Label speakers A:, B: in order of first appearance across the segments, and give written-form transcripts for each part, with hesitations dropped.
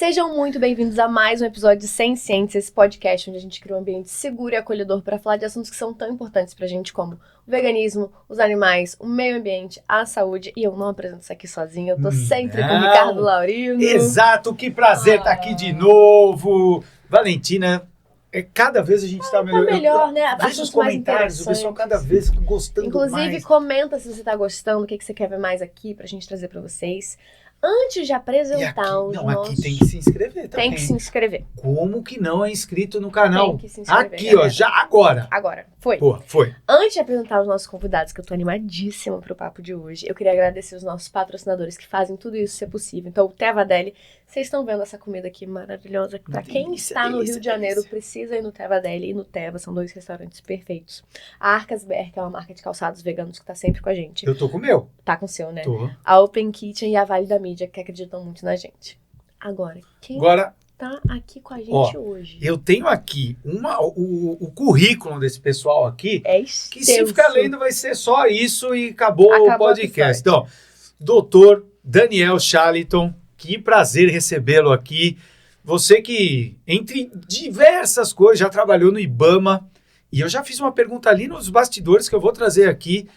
A: Sejam muito bem-vindos a mais um episódio de Sem Ciência, esse podcast onde a gente cria um ambiente seguro e acolhedor para falar de assuntos que são tão importantes pra gente como o veganismo, os animais, o meio ambiente, a saúde. E eu não apresento isso aqui sozinha, eu tô sempre com o Ricardo Laurino.
B: Exato, que prazer estar aqui de novo. Valentina, cada vez a gente está melhor.
A: Tá melhor, né?
B: Vejo os comentários, o pessoal cada vez gostando
A: Inclusive,
B: mais.
A: Inclusive, comenta se você tá gostando, o que você quer ver mais aqui pra gente trazer pra vocês. Antes de apresentar os nossos...
B: Aqui tem que se inscrever também.
A: Tem que se inscrever.
B: Como que não é inscrito no canal?
A: Tem que se inscrever.
B: Aqui, ó, já agora.
A: Agora, foi.
B: Pô, foi.
A: Antes de apresentar os nossos convidados, que eu tô animadíssima pro papo de hoje, eu queria agradecer os nossos patrocinadores que fazem tudo isso ser possível. Então, o Teva Deli, vocês estão vendo essa comida aqui maravilhosa. Pra quem está no Rio de Janeiro, precisa ir no Teva Deli e no Teva, são dois restaurantes perfeitos. A Arcas BR, que é uma marca de calçados veganos que tá sempre com a gente.
B: Eu tô com o meu.
A: Tá com o seu, né?
B: Tô.
A: A Open Kitchen e a Vale da Mídia, que acreditam muito na gente. Agora, quem tá aqui com a gente hoje?
B: Eu tenho aqui o currículo desse pessoal aqui.
A: É extenso.
B: Que se ficar lendo vai ser só isso e acabou o podcast. Então, doutor Daniel Chaliton, que prazer recebê-lo aqui. Você que, entre diversas coisas, já trabalhou no IBAMA. E eu já fiz uma pergunta ali nos bastidores que eu vou trazer aqui.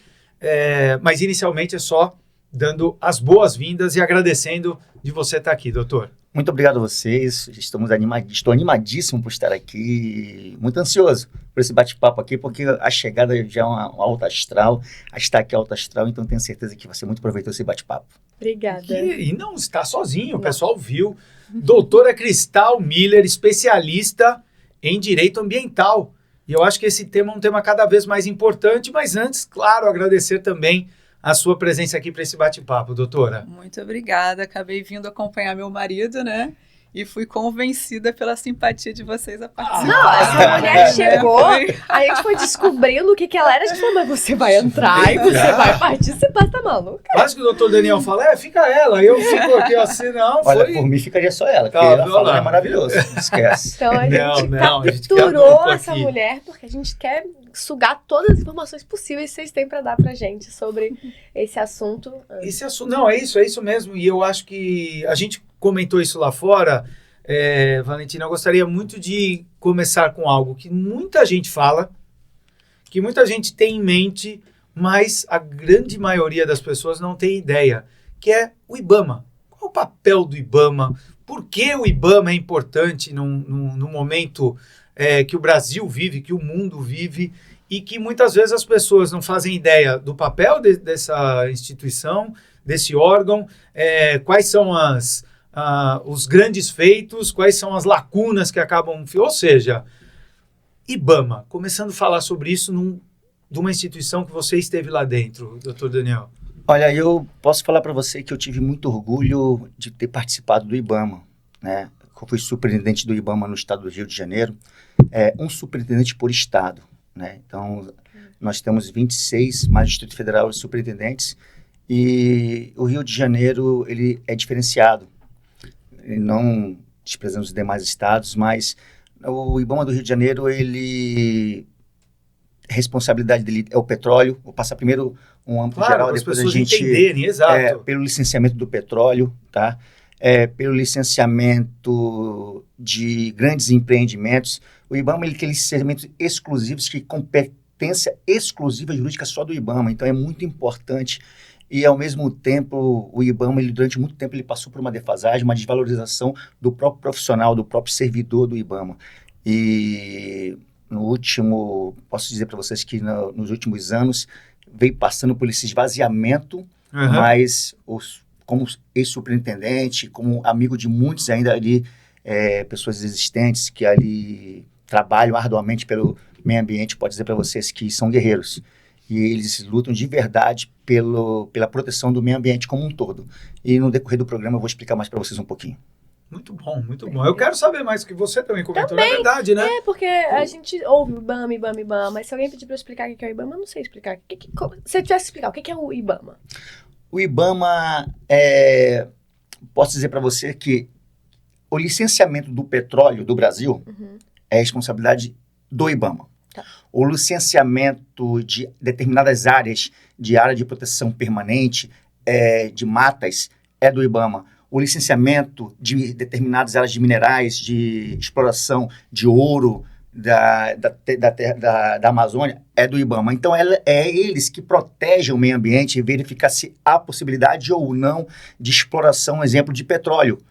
B: Mas inicialmente é só dando as boas-vindas e agradecendo de você estar aqui, doutor.
C: Muito obrigado a vocês, estou animadíssimo por estar aqui, muito ansioso por esse bate-papo aqui, porque a chegada já é uma alta astral, a estar aqui alta astral, então tenho certeza que vai ser muito proveitoso esse bate-papo.
A: Obrigada.
B: E não está sozinho, o pessoal viu. Doutora Cristal Miller, especialista em direito ambiental. E eu acho que esse tema é um tema cada vez mais importante, mas antes, claro, agradecer também a sua presença aqui para esse bate-papo, doutora.
D: Muito obrigada. Acabei vindo acompanhar meu marido, né? E fui convencida pela simpatia de vocês a participar.
A: Não, essa mulher chegou, a gente foi descobrindo o que ela era. A gente falou, mas você vai entrar e você vai participar, tá maluca?
B: Quase que o doutor Daniel fala, fica ela. Eu fico aqui assim, não,
C: Olha, por mim ficaria só ela, porque ela fala é maravilhoso, esquece.
A: Então a gente capturou essa mulher porque a gente quer sugar todas as informações possíveis que vocês têm para dar pra gente sobre esse assunto.
B: Esse assunto, não, é isso mesmo. E eu acho que a gente comentou isso lá fora. Valentina, eu gostaria muito de começar com algo que muita gente fala, que muita gente tem em mente, mas a grande maioria das pessoas não tem ideia, que é o IBAMA. Qual é o papel do IBAMA? Por que o IBAMA é importante num momento que o Brasil vive, que o mundo vive, e que muitas vezes as pessoas não fazem ideia do papel dessa instituição, desse órgão, quais são os grandes feitos, quais são as lacunas que acabam... Ou seja, IBAMA, começando a falar sobre isso de uma instituição que você esteve lá dentro, doutor Daniel.
C: Olha, eu posso falar para você que eu tive muito orgulho de ter participado do IBAMA, né? Eu fui superintendente do IBAMA no estado do Rio de Janeiro, um superintendente por estado, né? Então, nós temos 26, mais o Distrito Federal, superintendentes, e o Rio de Janeiro, ele é diferenciado, não desprezando os demais estados, mas o IBAMA do Rio de Janeiro, a responsabilidade dele é o petróleo. Vou passar primeiro um âmbito geral, depois a gente
B: entenderem, exato.
C: Pelo licenciamento do petróleo, tá? Pelo licenciamento de grandes empreendimentos. O IBAMA ele tem licenciamentos exclusivos, que competência exclusiva jurídica só do IBAMA, então é muito importante. E, ao mesmo tempo, o IBAMA, durante muito tempo, ele passou por uma defasagem, uma desvalorização do próprio profissional, do próprio servidor do IBAMA. E, posso dizer para vocês que nos últimos anos, veio passando por esse esvaziamento, mas como ex-superintendente, como amigo de muitos ainda ali, pessoas existentes que ali trabalham arduamente pelo meio ambiente, pode dizer para vocês que são guerreiros. E eles lutam de verdade pela proteção do meio ambiente como um todo. E no decorrer do programa eu vou explicar mais para vocês um pouquinho.
B: Muito bom, muito bom. Eu quero saber mais, que você também comentou, na verdade, né?
A: Porque a gente ouve IBAMA, mas se alguém pedir para eu explicar o que é o IBAMA, eu não sei explicar. Se eu tivesse que explicar, o que é o IBAMA?
C: O IBAMA, posso dizer para você que o licenciamento do petróleo do Brasil é responsabilidade do IBAMA.
A: Tá.
C: O licenciamento de determinadas áreas de área de proteção permanente, de matas, é do IBAMA. o licenciamento de determinadas áreas de minerais, de exploração de ouro da Amazônia é do IBAMA. Então, é eles que protegem o meio ambiente e verificam se há possibilidade ou não de exploração, exemplo, de petróleo.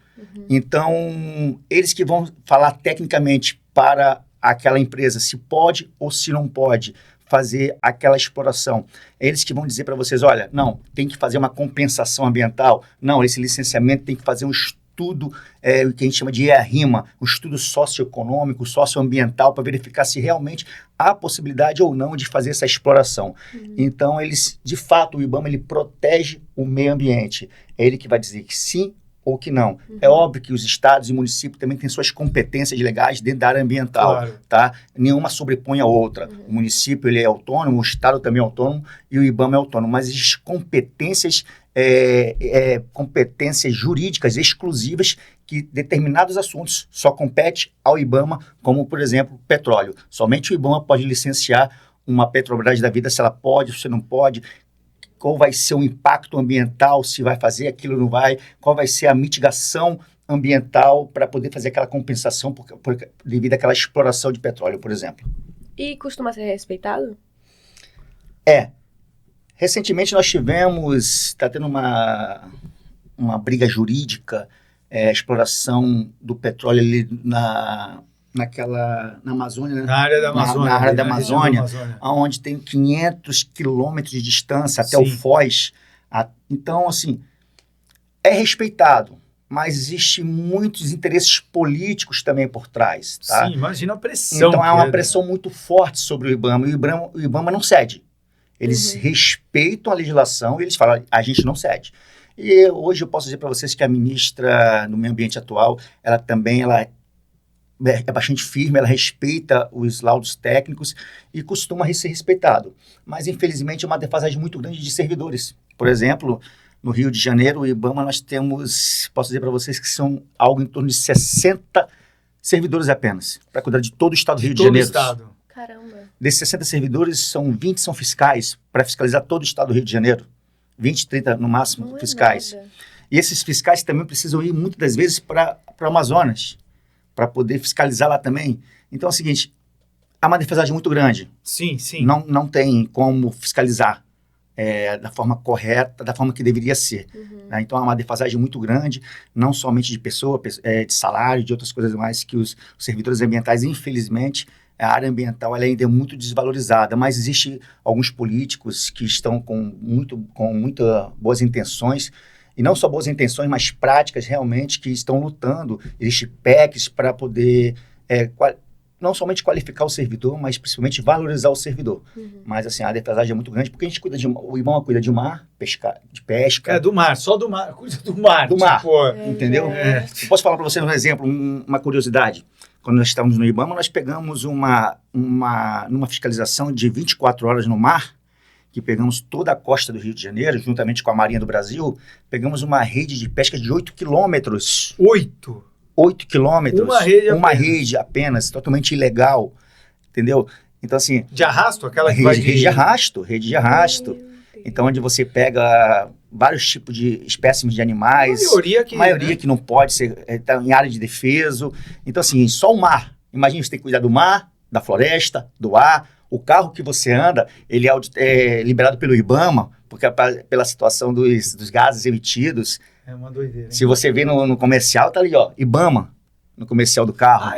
C: Então, eles que vão falar tecnicamente para aquela empresa se pode ou se não pode fazer aquela exploração. Eles que vão dizer para vocês, olha, não, tem que fazer uma compensação ambiental, não, esse licenciamento tem que fazer um estudo, o que a gente chama de EARIMA, um estudo socioeconômico, socioambiental, para verificar se realmente há possibilidade ou não de fazer essa exploração. Então, eles, de fato, o IBAMA, ele protege o meio ambiente. É ele que vai dizer que sim ou que não. É óbvio que os estados e municípios também têm suas competências legais dentro da área ambiental,
B: Claro.
C: tá? Nenhuma sobrepõe a outra. O município, ele é autônomo, o estado também é autônomo e o IBAMA é autônomo, mas existem competências jurídicas exclusivas que determinados assuntos só compete ao IBAMA, como, por exemplo, petróleo. Somente o IBAMA pode licenciar uma Petrobras da vida, se ela pode, se não pode, qual vai ser o impacto ambiental, se vai fazer aquilo ou não vai, qual vai ser a mitigação ambiental para poder fazer aquela compensação devido àquela exploração de petróleo, por exemplo.
A: E costuma ser respeitado?
C: Recentemente nós está tendo uma briga jurídica, exploração do petróleo ali na Amazônia, né?
B: Na área da Amazônia.
C: Na área da
B: região
C: Amazônia, onde tem 500 quilômetros de distância até o Foz. Então, assim, é respeitado, mas existe muitos interesses políticos também por trás, tá?
B: Sim, imagina a pressão.
C: Então, é uma pressão muito forte sobre o IBAMA, e o IBAMA não cede. Eles respeitam a legislação e eles falam, a gente não cede. E hoje eu posso dizer para vocês que a ministra no meio ambiente atual, ela é bastante firme, ela respeita os laudos técnicos e costuma ser respeitado. Mas, infelizmente, é uma defasagem muito grande de servidores. Por exemplo, no Rio de Janeiro, o IBAMA, nós temos, posso dizer para vocês que são algo em torno de 60 servidores apenas, para cuidar de todo o estado do Rio de Janeiro.
B: Todo o estado.
A: Caramba.
C: Desses 60 servidores, 20 são fiscais, para fiscalizar todo o estado do Rio de Janeiro. 20, 30 no máximo
A: Não
C: fiscais.
A: É nada.
C: E esses fiscais também precisam ir muitas das vezes para o Amazonas, para poder fiscalizar lá também. Então é o seguinte, há uma defasagem muito grande.
B: Sim, sim.
C: Não tem como fiscalizar da forma correta, da forma que deveria ser. Né? Então há uma defasagem muito grande, não somente de pessoa, de salário, de outras coisas mais, que os servidores ambientais, infelizmente, a área ambiental ela ainda é muito desvalorizada, mas existe alguns políticos que estão com muitas boas intenções, e não só boas intenções, mas práticas realmente que estão lutando. Existem PECs para poder não somente qualificar o servidor, mas principalmente valorizar o servidor. Mas assim, a defasagem é muito grande, porque a gente o IBAMA cuida de mar, de pesca.
B: Do mar, só do mar, cuida do mar.
C: Do mar,
B: tipo,
C: entendeu? Eu posso falar para vocês um exemplo, uma curiosidade. Quando nós estávamos no IBAMA, nós pegamos numa fiscalização de 24 horas no mar, que pegamos toda a costa do Rio de Janeiro, juntamente com a Marinha do Brasil, pegamos uma rede de pesca de 8 quilômetros.
B: 8?
C: 8 quilômetros.
B: Uma
C: rede apenas, totalmente ilegal, entendeu? Então, assim...
B: De arrasto? Aquela que
C: rede de arrasto. Então, onde você pega vários tipos de espécimes de animais.
B: A maioria
C: que não pode ser, tá em área de defesa. Então, assim, só o mar. Imagina, você tem que cuidar do mar, da floresta, do ar. O carro que você anda, ele é liberado pelo IBAMA, porque pela situação dos gases emitidos.
B: É uma doideira.
C: Se você vê no comercial, tá ali, ó, IBAMA, no comercial do carro.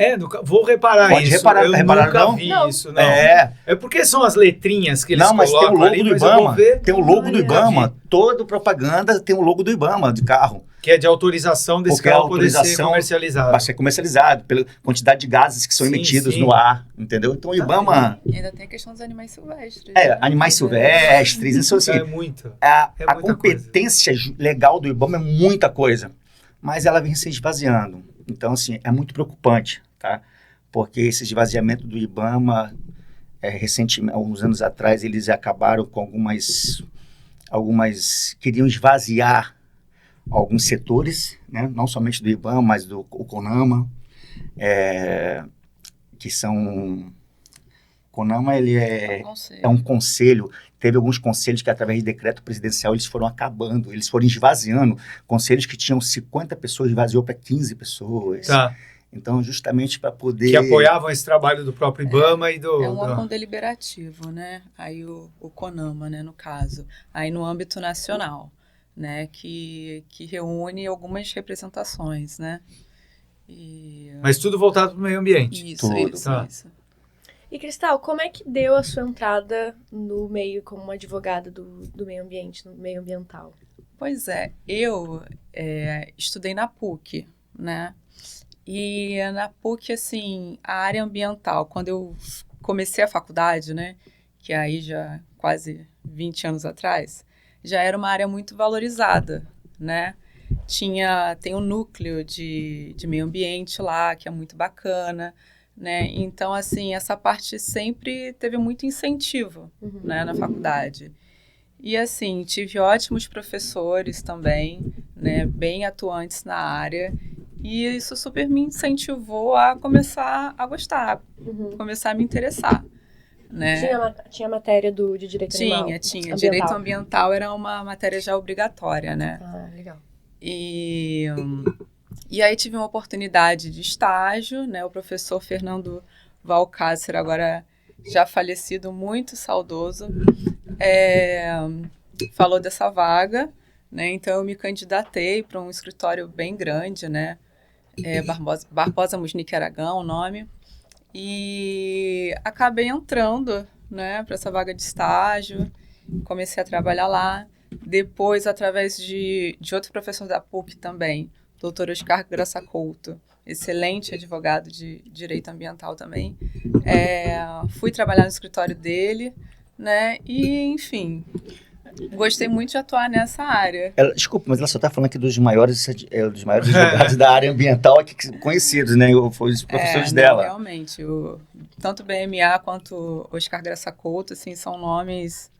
B: Vou reparar
C: Pode
B: isso.
C: reparar,
B: Eu
C: repararam,
B: nunca
C: não?
B: vi isso, não.
C: É
B: porque são as letrinhas que eles
C: não, mas tem o
B: colocam
C: logo
B: ali,
C: do
B: mas eu vou
C: IBAMA.
B: ver.
C: Tem o logo do
A: Olha.
C: IBAMA. Toda propaganda tem o logo do IBAMA, de carro.
B: Que é de autorização desse
C: Porque
B: carro
C: a
B: poder ser
C: autorização
B: comercializado.
C: Vai ser comercializado pela quantidade de gases que são
B: Sim,
C: emitidos
B: sim.
C: no ar, entendeu? Então o IBAMA...
D: E ainda tem a questão dos animais silvestres. Né?
C: Animais silvestres, isso assim...
B: É muito.
C: A
B: muita
C: competência legal do IBAMA é muita coisa, mas ela vem se esvaziando. Então, assim, é muito preocupante, tá? Porque esse esvaziamento do IBAMA, recentemente, alguns anos atrás, eles acabaram com algumas queriam esvaziar alguns setores, né? Não somente do IBAMA, mas do CONAMA, que são CONAMA, ele é um conselho. Teve alguns conselhos que, através de decreto presidencial, eles foram acabando, eles foram esvaziando. Conselhos que tinham 50 pessoas, esvaziou para 15 pessoas.
B: Tá.
C: Então, justamente para poder...
B: Que apoiavam esse trabalho do próprio IBAMA e do...
D: É um órgão deliberativo, né? Aí o CONAMA, né, no caso. Aí no âmbito nacional, né? Que reúne algumas representações, né?
B: Mas tudo voltado para o meio ambiente.
D: Isso,
C: Tudo.
D: isso.
A: E, Cristal, como é que deu a sua entrada no meio como uma advogada do meio ambiente, no meio ambiental?
D: Pois é, eu estudei na PUC, né? E na PUC, assim, a área ambiental, quando eu comecei a faculdade, né? Que aí já quase 20 anos atrás, já era uma área muito valorizada, né? Tem um núcleo de meio ambiente lá, que é muito bacana, né? Então, assim, essa parte sempre teve muito incentivo, né, na faculdade. E, assim, tive ótimos professores também, né, bem atuantes na área, e isso super me incentivou a começar a gostar, começar a me interessar, né?
A: Tinha matéria de direito animal?
D: Tinha.
A: Ambiental.
D: Direito ambiental era uma matéria já obrigatória, né?
A: Ah, legal.
D: E aí tive uma oportunidade de estágio, né? O professor Fernando Valcácer, agora já falecido, muito saudoso, falou dessa vaga, né? Então eu me candidatei para um escritório bem grande, né? Barbosa Musnick Aragão, o nome, e acabei entrando, né, para essa vaga de estágio, comecei a trabalhar lá. Depois, através de outro professor da PUC também, doutor Oscar Graça Couto, excelente advogado de direito ambiental também, fui trabalhar no escritório dele, né, e, enfim, gostei muito de atuar nessa área.
C: Desculpa, mas ela só está falando aqui dos maiores advogados da área ambiental aqui conhecidos, né? Foi os professores dela.
D: Não, realmente, tanto o BMA quanto o Oscar Graça Couto, assim, são nomes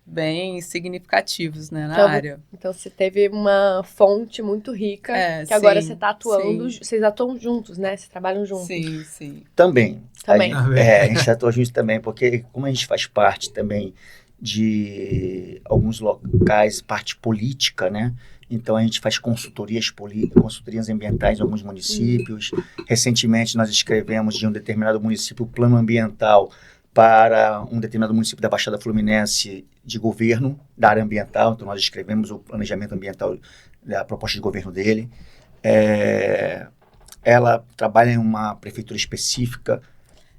D: bem significativos, né, na área.
A: Então você teve uma fonte muito rica, que agora você está atuando, vocês atuam juntos, né? Vocês trabalham juntos.
D: Sim.
C: Também.
A: Também.
C: A gente atua juntos também, porque como a gente faz parte também de alguns locais, parte política, né? Então a gente faz consultorias ambientais em alguns municípios. Recentemente nós escrevemos de um determinado município o plano ambiental para um determinado município da Baixada Fluminense de governo da área ambiental. Então nós escrevemos o planejamento ambiental da proposta de governo dele. Ela trabalha em uma prefeitura específica.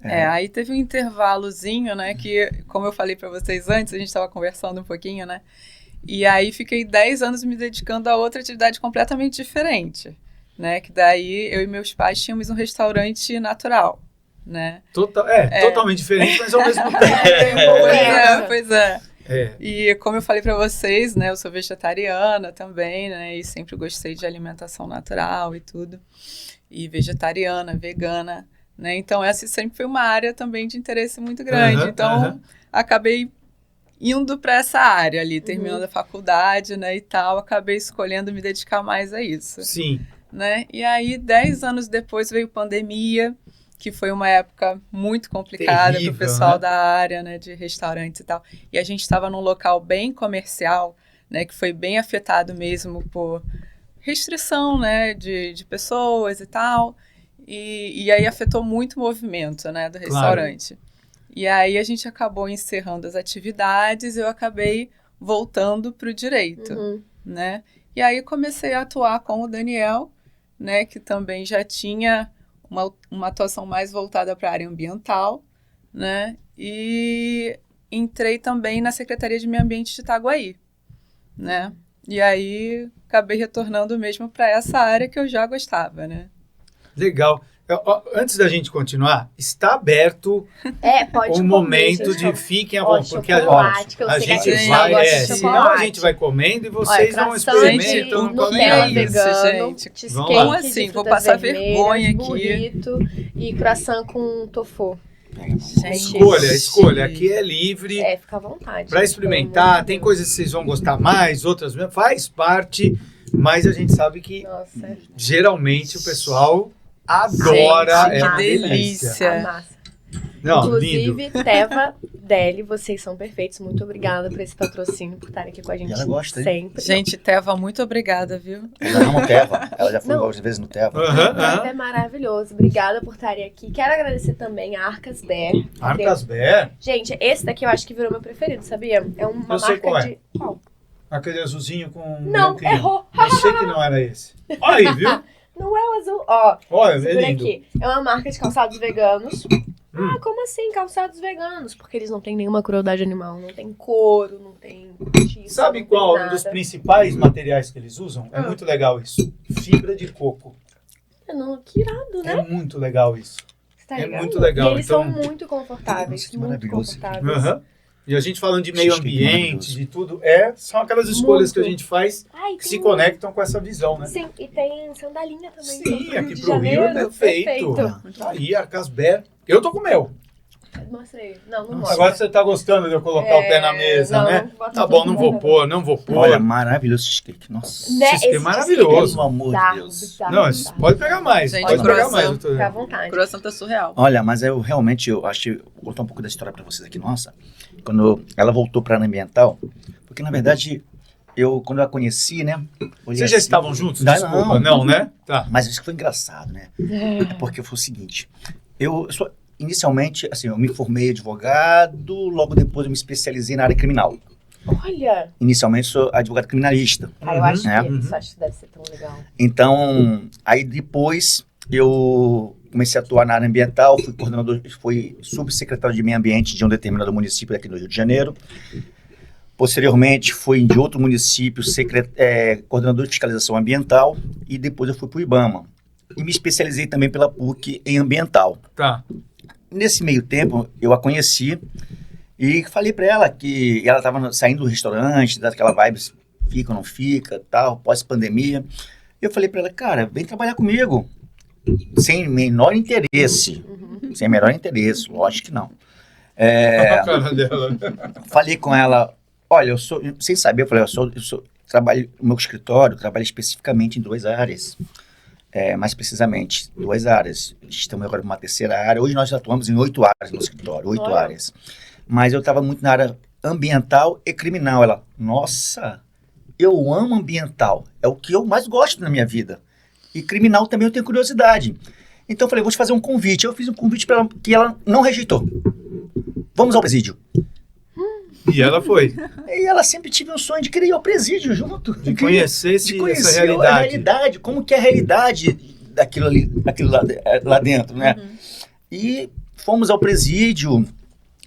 D: Aí teve um intervalozinho, né, que, como eu falei para vocês antes, a gente estava conversando um pouquinho, né, e aí fiquei 10 anos me dedicando a outra atividade completamente diferente, né, que daí eu e meus pais tínhamos um restaurante natural, né.
B: Totalmente diferente, mas ao mesmo tempo
D: Pois é. E como eu falei para vocês, né, eu sou vegetariana também, né, e sempre gostei de alimentação natural e tudo, e vegetariana, vegana, né? Então, essa sempre foi uma área também de interesse muito grande. Acabei indo para essa área ali, terminando a faculdade, né, e tal, acabei escolhendo me dedicar mais a isso.
B: Sim.
D: Né? E aí, 10 anos depois veio pandemia, que foi uma época muito complicada para o pessoal da área, né, de restaurantes e tal. E a gente estava num local bem comercial, né, que foi bem afetado mesmo por restrição, né, de pessoas e tal. E aí afetou muito o movimento, né, do restaurante. Claro. E aí a gente acabou encerrando as atividades e eu acabei voltando para o direito, né? E aí comecei a atuar com o Daniel, né, que também já tinha uma atuação mais voltada para a área ambiental, né? E entrei também na Secretaria de Meio Ambiente de Itaguaí, né? E aí acabei retornando mesmo para essa área que eu já gostava, né?
B: Legal. Antes da gente continuar, está aberto
A: pode
B: o momento de fiquem à vontade, porque a gente vai, senão a gente vai comendo e vocês não experimentam.
A: Nutella vegano,
D: gente. Como assim? Vou passar vergonha aqui.
A: Burrito e croissant com tofu.
B: Escolha. Aqui é livre.
A: Fica à vontade.
B: Para experimentar, tem coisas que vocês vão gostar mais, outras menos, faz parte, mas a gente sabe que geralmente o pessoal adora,
D: gente, que delícia.
B: Não,
A: Inclusive, Teva, Deli, vocês são perfeitos. Muito obrigada por esse patrocínio, por estarem aqui com a gente
C: E ela gosta, hein?
A: sempre.
D: Gente, Teva, muito obrigada, viu?
C: Ela ama o Teva. Ela já foi
A: Não.
C: várias vezes no Teva.
B: Aham,
A: Teva
B: aham.
A: é maravilhoso. Obrigada por estarem aqui. Quero agradecer também a Arcas Bear.
B: Arcas Bear,
A: Gente, esse daqui eu acho que virou meu preferido, sabia? É uma
B: Eu sei
A: marca
B: qual é.
A: de... Qual?
B: aquele azulzinho com
A: Não,
B: branquinho.
A: errou.
B: Eu sei que não era esse. Olha aí, viu?
A: Não é o azul. Ó,
B: Olha, é
A: segura
B: lindo.
A: aqui. É uma marca de calçados veganos. Ah, como assim calçados veganos? Porque eles não têm nenhuma crueldade animal. Não tem couro, não tem tiça,
B: Sabe
A: não
B: qual
A: tem
B: um
A: nada.
B: dos principais materiais que eles usam? É
A: Ah.
B: muito legal isso. Fibra de coco.
A: Que irado, né?
B: É muito legal isso.
A: Você tá
B: é
A: ligado?
B: muito legal,
A: E eles
B: então-
A: são muito confortáveis.
C: Nossa, que
A: muito
C: maravilhoso.
A: confortáveis.
B: Aham. E a gente falando de meio
C: Cheesecake
B: ambiente,
C: maravilhoso.
B: de tudo, são aquelas escolhas que a gente faz
A: Ai,
B: que
A: tem
B: se
A: um-
B: conectam com essa visão, né?
A: Sim, e tem sandalinha também.
B: Sim,
A: pro
B: aqui
A: de
B: pro Rio é
A: Janeiro.
B: perfeito. Tá aí, Arcas Bear. Eu tô com o meu.
A: Mostra aí. Não, não
B: Nossa,
A: mostra.
B: agora você tá gostando de eu colocar o pé na mesa,
A: não,
B: né?
A: não bota
B: Tá
A: no
B: bom,
A: pé,
B: não vou pôr, não vou pôr.
C: Olha, maravilhoso esse cheesecake. Nossa.
A: Né,
B: cheesecake
A: esse
B: maravilhoso.
C: Pelo amor de
A: bizarro,
C: Deus.
A: bizarro,
B: Não,
A: bizarro.
B: pode pegar mais.
D: Gente,
B: Pode pegar
D: croissant.
B: mais. eu tô-
A: Fica à vontade.
D: O croissant tá surreal.
C: Olha, mas eu realmente, eu acho que vou contar um pouco da história pra vocês aqui. Nossa, quando ela voltou pra Ana Ambiental, porque na verdade, quando eu a conheci, né? olhei
B: Vocês já
C: assim-
B: estavam juntos?
C: Não,
B: Desculpa, não, né? Tá.
C: Mas isso que foi engraçado, né? É porque foi o seguinte, inicialmente, assim, eu me formei advogado, logo depois eu me especializei na área criminal.
A: Olha,
C: Inicialmente sou advogado criminalista.
A: eu acho
C: É.
A: que isso acho que deve ser tão legal.
C: Então, aí depois eu comecei a atuar na área ambiental, fui subsecretário de meio ambiente de um determinado município aqui no Rio de Janeiro. Posteriormente, fui de outro município, coordenador de fiscalização ambiental, e depois eu fui para o IBAMA. E me especializei também pela PUC em ambiental.
B: Tá.
C: Nesse meio tempo, eu a conheci e falei para ela que ela estava saindo do restaurante, daquela vibe, fica ou não fica, tal, pós-pandemia. Eu falei para ela, cara, vem trabalhar comigo. Sem menor interesse. Sem menor interesse, lógico que não.
B: A cara dela.
C: Falei com ela, olha, eu sou, sem saber, eu falei, trabalho no meu escritório, trabalho especificamente em 2 áreas. Mais precisamente, 2 áreas. Estamos agora numa 3ª área. Hoje nós atuamos em 8 áreas no escritório, 8
A: Olha.
C: áreas. Mas eu estava muito na área ambiental e criminal. Ela, nossa, eu amo ambiental. É o que eu mais gosto na minha vida. E criminal também eu tenho curiosidade. Então eu falei, vou te fazer um convite. Eu fiz um convite para ela que ela não rejeitou. Vamos ao presídio.
B: E ela foi.
C: E ela sempre tive um sonho de querer ir ao presídio junto.
B: De conhecer
C: de
B: essa
C: conhecer
B: realidade.
C: a realidade, como que é a realidade daquilo ali, aquilo lá dentro, né? E fomos ao presídio,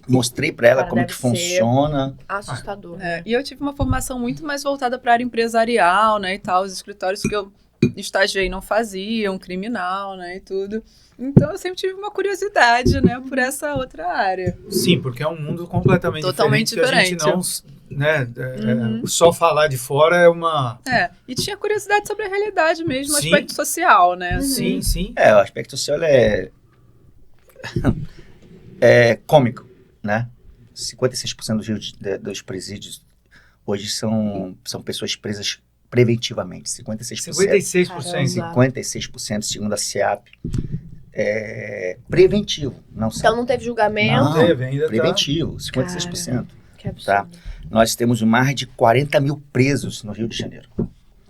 C: mostrei para ela
A: Cara,
C: como
A: deve
C: que
A: ser
C: funciona.
A: Assustador.
D: E eu tive uma formação muito mais voltada para a área empresarial, né, e tal, os escritórios que eu estagiei não faziam, criminal, né, e tudo. Então eu sempre tive uma curiosidade, né, por essa outra área.
B: Sim, porque é um mundo completamente
D: Totalmente
B: diferente. Que a gente
D: diferente.
B: não, né, só falar de fora é uma...
D: E tinha curiosidade sobre a realidade mesmo, o
B: Sim.
D: aspecto social, né, assim.
B: Sim, sim.
C: O aspecto social é cômico, né? 56% dos presídios hoje são pessoas presas preventivamente, 56%.
B: 56%.
C: 56%, segundo a SEAP, é preventivo. Não
A: Então não teve julgamento.
C: Não,
B: teve, ainda
C: preventivo, 56%.
A: Que absurdo.
C: Tá. Nós temos mais de 40 mil presos no Rio de Janeiro.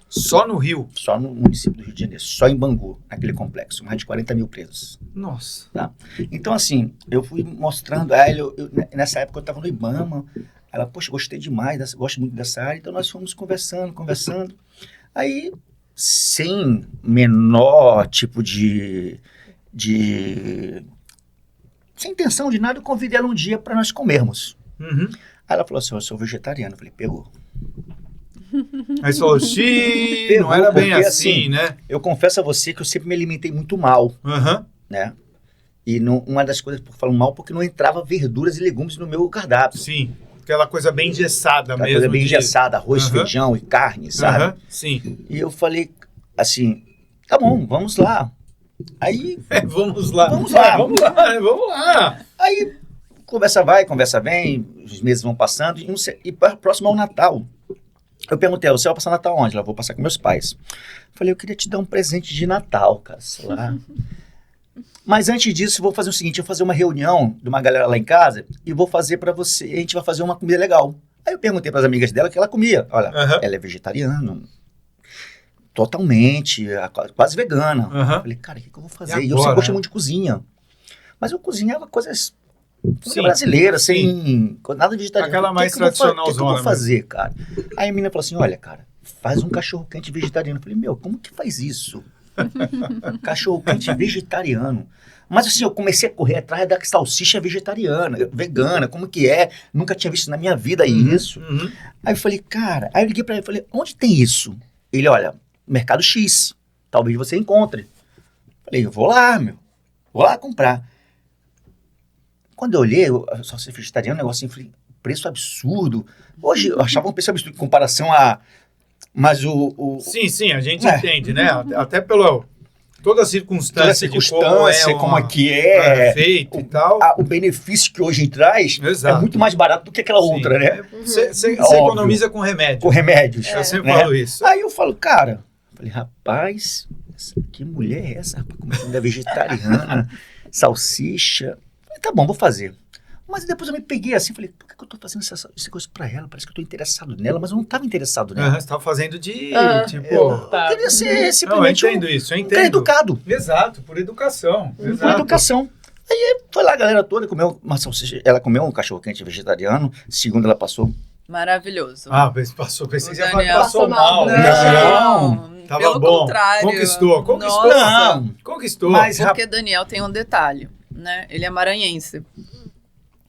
B: Só no Rio.
C: Só no município do Rio de Janeiro, só em Bangu, naquele complexo, mais de 40 mil presos.
B: Nossa.
C: Então, assim, eu fui mostrando a ela, nessa época eu estava no IBAMA, ela, poxa, gostei demais, gosto muito dessa área, então nós fomos conversando. Aí, sem menor tipo sem intenção de nada, eu convidei ela um dia para nós comermos.
B: Uhum.
C: Aí ela falou assim, eu sou vegetariano. Eu falei, pegou.
B: Aí você falou, xiii,
C: Pegou,
B: não era bem
C: porque,
B: assim, né?
C: Eu confesso a você que eu sempre me alimentei muito mal,
B: Aham.
C: né? E uma das coisas por falar mal, porque não entrava verduras e legumes no meu cardápio.
B: Sim. Aquela coisa bem engessada
C: Aquela
B: mesmo.
C: coisa bem engessada, arroz,
B: Aham.
C: feijão e carne, sabe?
B: Aham, sim.
C: E eu falei assim, tá bom, vamos lá. Aí,
B: Vamos lá.
C: Vamos lá.
B: Vamos lá.
C: aí conversa vai, conversa vem, os meses vão passando, e próximo ao Natal. Eu perguntei, você vai passar Natal onde? Ela, vou passar com meus pais. Falei, eu queria te dar um presente de Natal, cara, sei lá. Mas antes disso, eu vou fazer o seguinte, eu vou fazer uma reunião de uma galera lá em casa e vou fazer pra você, a gente vai fazer uma comida legal. Aí eu perguntei pras amigas dela que ela comia. Olha, ela é vegetariana, totalmente, quase vegana. Eu falei, cara, o que eu vou fazer? E eu sempre gostei muito de cozinha. Mas eu cozinhava coisas brasileiras, sem nada vegetariano.
B: Aquela mais tradicional.
C: O que eu vou fazer, cara? Aí a menina falou assim, olha, cara, faz um cachorro-quente vegetariano. Eu falei, meu, como que faz isso? Cachorro-quente vegetariano. Mas assim, eu comecei a correr atrás da salsicha vegetariana, vegana, como que é? Nunca tinha visto na minha vida isso. Aí eu falei, cara, aí eu liguei pra ele e falei, onde tem isso? Ele, olha, Mercado X, talvez você encontre. Falei, eu vou lá, vou lá comprar. Quando eu olhei, a salsicha vegetariana, um negócio assim, falei, preço absurdo. Hoje eu achava um preço absurdo em comparação a... Mas
B: Sim, a gente entende, né? Até pela toda a circunstância de
C: como é que é
B: feito e tal.
C: O benefício que hoje traz
B: Exato.
C: É muito mais barato do que aquela outra, né?
B: Você economiza com remédio.
C: Com remédios.
B: Eu sempre falo isso.
C: Aí eu falo, cara, rapaz, que mulher é essa? Comida vegetariana, salsicha. Falei, tá bom, vou fazer. Mas depois eu me peguei assim, falei, por que eu tô fazendo essa coisa pra ela? Parece que eu tô interessado nela, mas eu não tava interessado nela.
B: Você tava fazendo de,
C: eu queria ser simplesmente
B: eu entendo isso, eu entendo.
C: Um cara educado.
B: Exato, por educação.
C: Por educação. Aí foi lá a galera toda, comeu uma salsicha, ela comeu um cachorro-quente vegetariano, segundo ela passou.
D: Maravilhoso.
B: Pensei que você
A: passou mal.
D: Não.
B: Tava
D: pelo
B: bom.
D: contrário.
B: Conquistou.
C: Não.
B: Conquistou.
C: Mas,
D: porque Daniel tem um detalhe, né? Ele é maranhense.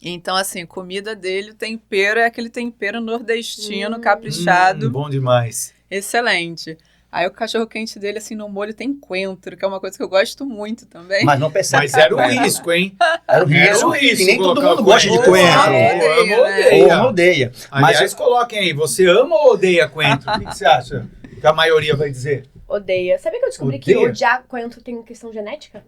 D: Então, assim, comida dele, o tempero é aquele tempero nordestino, caprichado.
B: Bom demais.
D: Excelente. Aí o cachorro-quente dele, assim, no molho tem coentro, que é uma coisa que eu gosto muito também.
C: Mas não percebe.
B: Mas era o risco, hein?
C: Era o risco.
B: E
C: nem todo mundo gosta de coentro.
B: Ou
C: odeia.
B: Aliás, coloquem aí, você ama ou odeia coentro? O que você acha que a maioria vai dizer?
A: Odeia. Sabia que eu descobri que odiar coentro tem questão genética?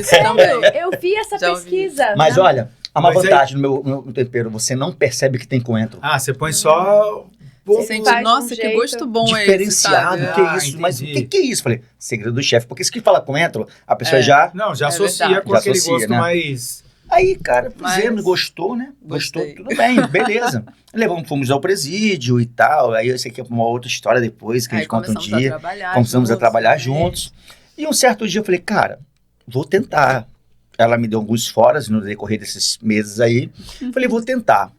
D: Sério,
A: eu vi essa pesquisa.
C: Mas olha, há uma vantagem no meu tempero, você não percebe que tem coentro.
B: Você põe só...
D: Você sente, nossa, que gosto bom
C: diferenciado,
D: esse,
C: que é isso? Mas o que é isso? Falei, segredo do chefe, porque se que fala coentro, a pessoa já...
B: Não, já associa com aquele gosto mais...
C: Aí, cara, fizemos, gostou, né? Gostou, tudo bem, beleza. Fomos ao presídio e tal, aí eu sei que é uma outra história depois, que a gente conta um dia. Começamos a trabalhar juntos. E um certo dia eu falei, cara, vou tentar. Ela me deu alguns foras no decorrer desses meses aí. Falei, vou tentar.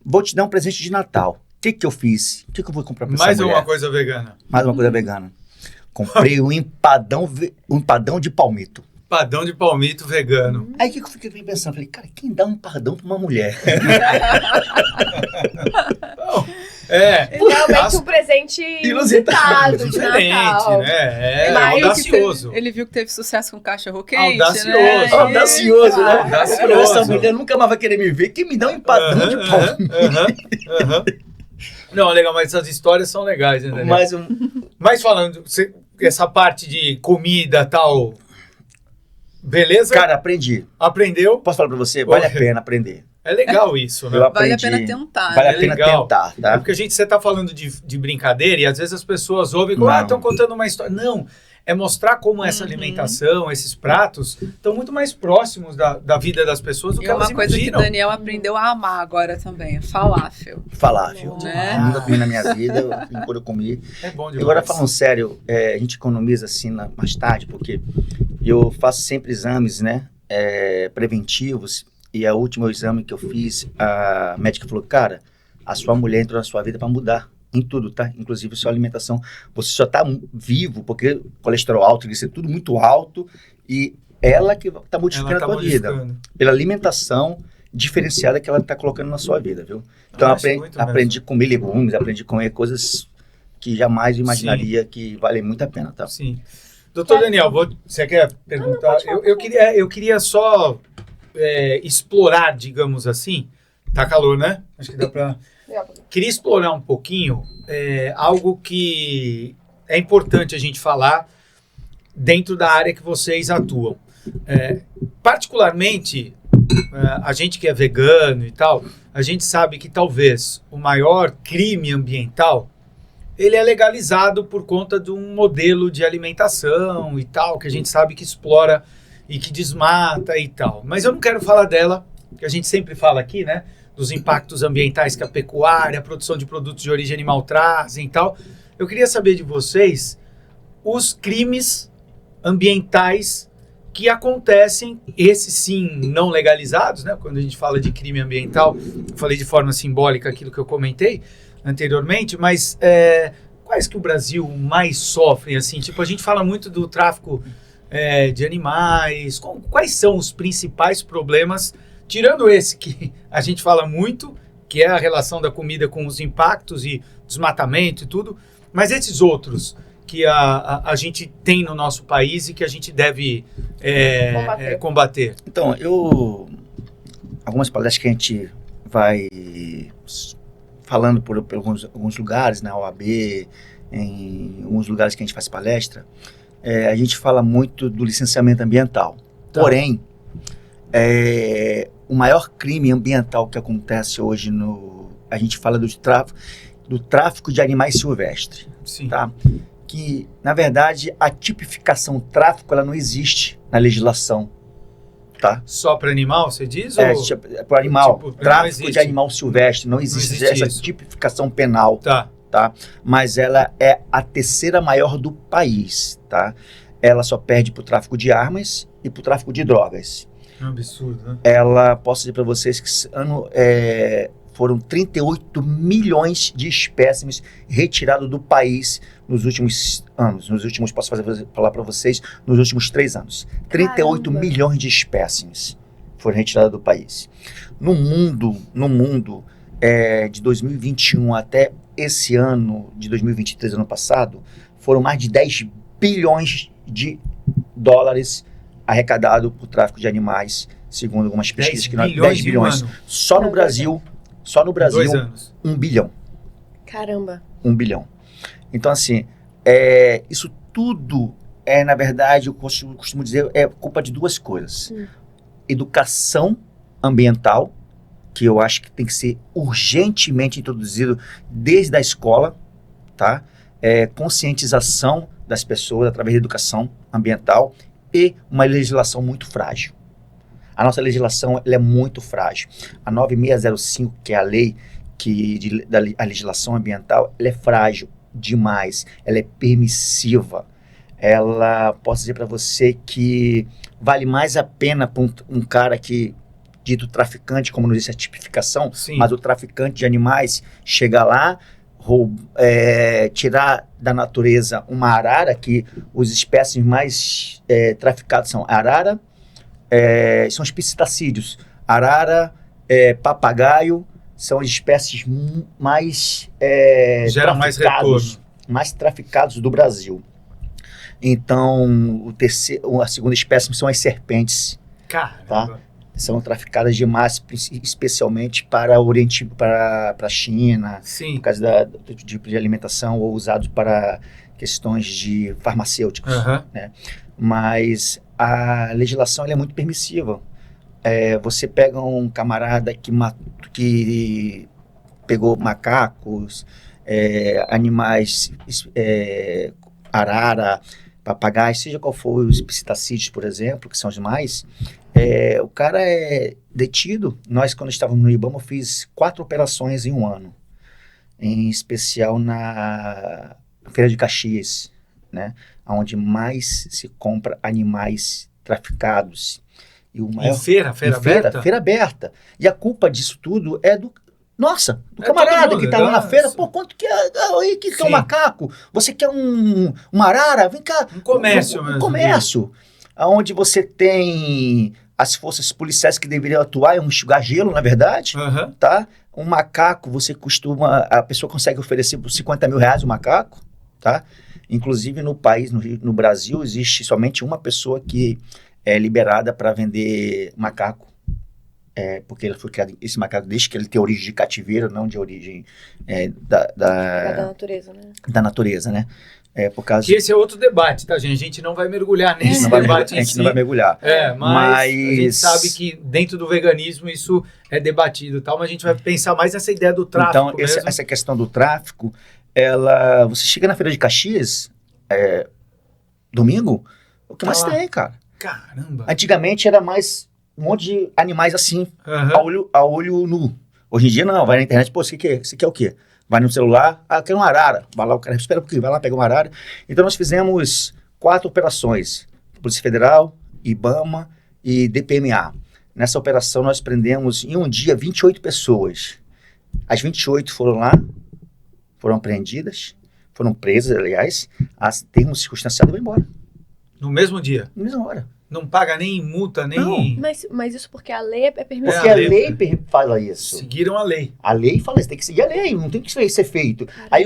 C: Vou te dar um presente de Natal. O que eu fiz? O que eu vou comprar pra essa mulher?
B: Mais uma coisa vegana.
C: Mais uma coisa vegana. Comprei um empadão de palmito.
B: Empadão de palmito vegano.
C: Aí o que eu fiquei pensando? Falei, cara, quem dá um empadão pra uma mulher?
A: Realmente um presente inusitado de
B: diferente,
A: Natal.
B: né? Audacioso.
D: Ele viu que teve sucesso com o cachorro-quente,
C: Audacioso, né?
B: Audacioso.
C: Essa mulher nunca mais vai querer me ver. Quem me dá um empadão de palmito?
B: Não, legal, mas essas histórias são legais, né, Daniel? Mas falando, essa parte de comida e tal, beleza?
C: Cara, aprendi.
B: Aprendeu?
C: Posso falar pra você? Vale a pena aprender.
B: É legal isso, né?
D: Vale a pena tentar.
C: Vale a pena tentar, tá?
B: É porque você tá falando de brincadeira e às vezes as pessoas ouvem como, estão contando uma história. Não, é mostrar como essa alimentação, esses pratos, estão muito mais próximos da vida das pessoas do que elas imaginam.
D: É uma coisa que o Daniel aprendeu a amar agora também, é falafel.
C: Falafel.
D: Né?
C: Nunca comi na minha vida, quando eu comi.
B: É bom demais.
C: Agora, falando sério, a gente economiza assim mais tarde, porque eu faço sempre exames, né, preventivos, e o último exame que eu fiz, a médica falou, cara, a sua mulher entrou na sua vida para mudar. Em tudo, tá? Inclusive sua alimentação. Você só tá vivo porque colesterol alto, isso é tudo muito alto, e ela que tá modificando a tua vida. Pela alimentação diferenciada que ela tá colocando na sua vida, viu? Então aprendi a comer legumes, aprendi a comer coisas que jamais imaginaria que valem muito a pena, tá?
B: Sim. Doutor Daniel, você quer perguntar? Eu queria só explorar, digamos assim. Tá calor, né? Acho que dá pra... Queria explorar um pouquinho algo que é importante a gente falar dentro da área que vocês atuam. Particularmente, a gente que é vegano e tal, a gente sabe que talvez o maior crime ambiental ele é legalizado por conta de um modelo de alimentação e tal, que a gente sabe que explora e que desmata e tal. Mas eu não quero falar dela, que a gente sempre fala aqui, né? Dos impactos ambientais que a pecuária, a produção de produtos de origem animal trazem e tal. Eu queria saber de vocês os crimes ambientais que acontecem, esses sim não legalizados, né? Quando a gente fala de crime ambiental, eu falei de forma simbólica aquilo que eu comentei anteriormente, mas quais que o Brasil mais sofre, assim? Tipo, a gente fala muito do tráfico de animais, quais são os principais problemas, tirando esse que a gente fala muito, que é a relação da comida com os impactos e desmatamento e tudo, mas esses outros que a gente tem no nosso país e que a gente deve combater.
C: Então, algumas palestras que a gente vai falando por alguns lugares, na OAB, em alguns lugares que a gente faz palestra, a gente fala muito do licenciamento ambiental.
B: Tá.
C: Porém, o maior crime ambiental que acontece hoje a gente fala do tráfico de animais silvestres.
B: Sim.
C: Tá? Que, na verdade, a tipificação tráfico ela não existe na legislação. Tá?
B: Só para animal, você diz?
C: Para animal.
B: Tipo,
C: tráfico de animal silvestre. Não existe essa
B: isso.
C: tipificação penal.
B: Tá.
C: Tá? Mas ela é a terceira maior do país. Tá? Ela só perde para o tráfico de armas e para o tráfico de drogas.
B: É um absurdo, né?
C: Posso dizer para vocês que esse ano foram 38 milhões de espécimes retirados do país nos últimos anos. Posso falar para vocês, nos últimos 3 anos. 38
A: Caramba.
C: milhões de espécimes foram retirados do país. No mundo, de 2021 até esse ano, de 2023, ano passado, foram mais de 10 bilhões de dólares arrecadados por tráfico de animais, segundo algumas pesquisas. 10 bilhões. Só no Brasil,
B: 2 anos.
C: 1 bilhão.
A: Caramba.
C: 1 bilhão. Então, assim, isso tudo na verdade, eu costumo dizer, é culpa de 2 coisas. Educação ambiental, que eu acho que tem que ser urgentemente introduzido desde a escola, tá? Conscientização das pessoas através da educação ambiental e uma legislação muito frágil. A nossa legislação ela é muito frágil. A 9605, que é a lei da legislação ambiental, ela é frágil demais, ela é permissiva. Posso dizer para você que vale mais a pena para um cara que, dito traficante, como nos disse a tipificação,
B: Sim.
C: mas o traficante de animais chega lá, tirar da natureza uma arara, que os espécies mais traficados são arara, são os piscitacídeos, arara, papagaio, são as espécies mais
B: Geram mais retorno.
C: mais traficados do Brasil. Então, a segunda espécie são as serpentes.
B: Caramba.
C: Tá? São traficadas demais, especialmente para o Oriente, para a China,
B: Sim.
C: por causa do tipo de alimentação, ou usados para questões de farmacêuticos.
B: Uhum.
C: Né? Mas a legislação ela é muito permissiva. Você pega um camarada que pegou macacos, animais, arara, papagaio, seja qual for os piscitacídeos, por exemplo, que são os mais, o cara é detido. Nós, quando estávamos no IBAMA, eu fiz 4 operações em um ano, em especial na Feira de Caxias, né, onde mais se compra animais traficados. E o maior,
B: Feira aberta?
C: Feira aberta. E a culpa disso tudo é do camarada que tá lá na feira. Pô, quanto que é? Aí que é um macaco? Você quer uma arara? Vem cá.
B: Um comércio mesmo.
C: Um comércio. Onde você tem as forças policiais que deveriam atuar, é um enxugar gelo, na verdade.
B: Uhum.
C: Tá? Um macaco, a pessoa consegue oferecer por R$50 mil o macaco. Tá? Inclusive no país, no Brasil, existe somente uma pessoa que é liberada para vender macaco. Porque ele foi criado, esse macaco, desde que ele tem origem de cativeiro, não de origem da
A: natureza, né?
C: Da natureza, né? Por causa
B: que esse é outro debate, tá, gente? A gente não vai mergulhar nesse debate
C: a gente não vai mergulhar.
B: Mas a gente sabe que dentro do veganismo isso é debatido e tal, mas a gente vai pensar mais nessa ideia do tráfico.
C: Então, essa questão do tráfico, Você chega na Feira de Caxias, domingo, o que mais tem, cara?
B: Caramba.
C: Antigamente era mais um monte de animais assim,
B: Aham.
C: a olho nu. Hoje em dia não, vai na internet, pô, você quer o quê? Vai no celular, quer uma arara. Vai lá, o cara espera um pouquinho, vai lá, pega uma arara. Então nós fizemos 4 operações, Polícia Federal, IBAMA e DPMA. Nessa operação nós prendemos em um dia 28 pessoas. As 28 foram lá, foram apreendidas, foram presas, aliás, as termos circunstanciados e vão embora.
B: No mesmo dia.
C: Na mesma hora.
B: Não paga nem multa, nem...
C: Não.
A: Mas isso porque a lei é permissível.
C: Porque a lei fala isso.
B: Seguiram a lei.
C: A lei fala isso, tem que seguir a lei, não tem que ser feito.
A: Caramba.
C: Aí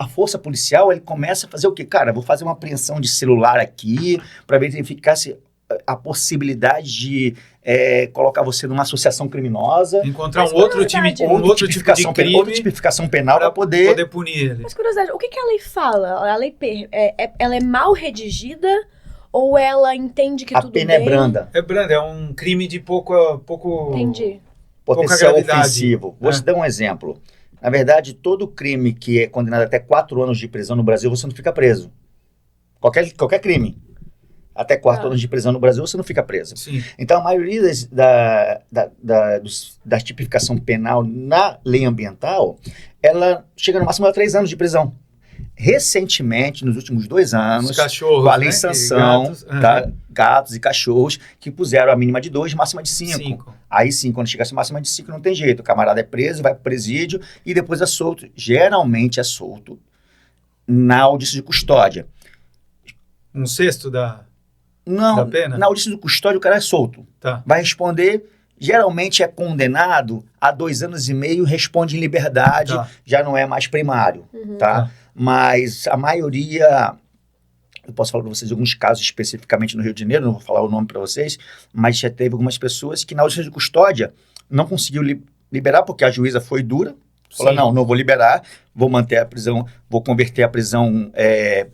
C: a força policial, ele começa a fazer o quê? Cara, vou fazer uma apreensão de celular aqui, para verificar se a possibilidade de colocar você numa associação criminosa.
B: Encontrar
A: Mas
B: um outro
A: curiosidade,
B: time, um outro tipo de crime
C: outra tipificação penal para
B: poder punir ele.
A: Mas curiosidade, o que a lei fala? A lei ela é mal redigida ou ela entende que
C: a
A: tudo
C: pena
A: bem?
C: é branda.
B: É brando, é um crime de pouco...
A: Entendi.
C: Potencial
B: gravidade.
C: ofensivo. Vou te dar um exemplo. Na verdade, todo crime que é condenado até 4 anos de prisão no Brasil, você não fica preso. Qualquer crime. Até 4 anos de prisão no Brasil, você não fica preso.
B: Sim.
C: Então, a maioria da tipificação penal na lei ambiental, ela chega no máximo a 3 anos de prisão. Recentemente, nos últimos 2 anos,
B: Os cachorros,
C: com a lei
B: né?
C: sanção,
B: Gatos.
C: tá? Gatos e cachorros, que puseram a mínima de 2, máxima de 5.
B: 5.
C: Aí sim, quando chegasse a máxima de 5, não tem jeito. O camarada é preso, vai pro presídio e depois é solto. Geralmente é solto na audiência de custódia.
B: Um sexto da
C: Não,
B: pena?
C: na audiência de custódia o cara é solto.
B: Tá.
C: Vai responder, geralmente é condenado a 2 anos e meio, responde em liberdade,
B: Tá.
C: já não é mais primário,
A: Uhum.
C: tá? Mas a maioria, eu posso falar para vocês de alguns casos especificamente no Rio de Janeiro, não vou falar o nome para vocês, mas já teve algumas pessoas que na audiência de custódia não conseguiu liberar porque a juíza foi dura, falou,
B: Sim.
C: não vou liberar, vou manter a prisão, vou converter a prisão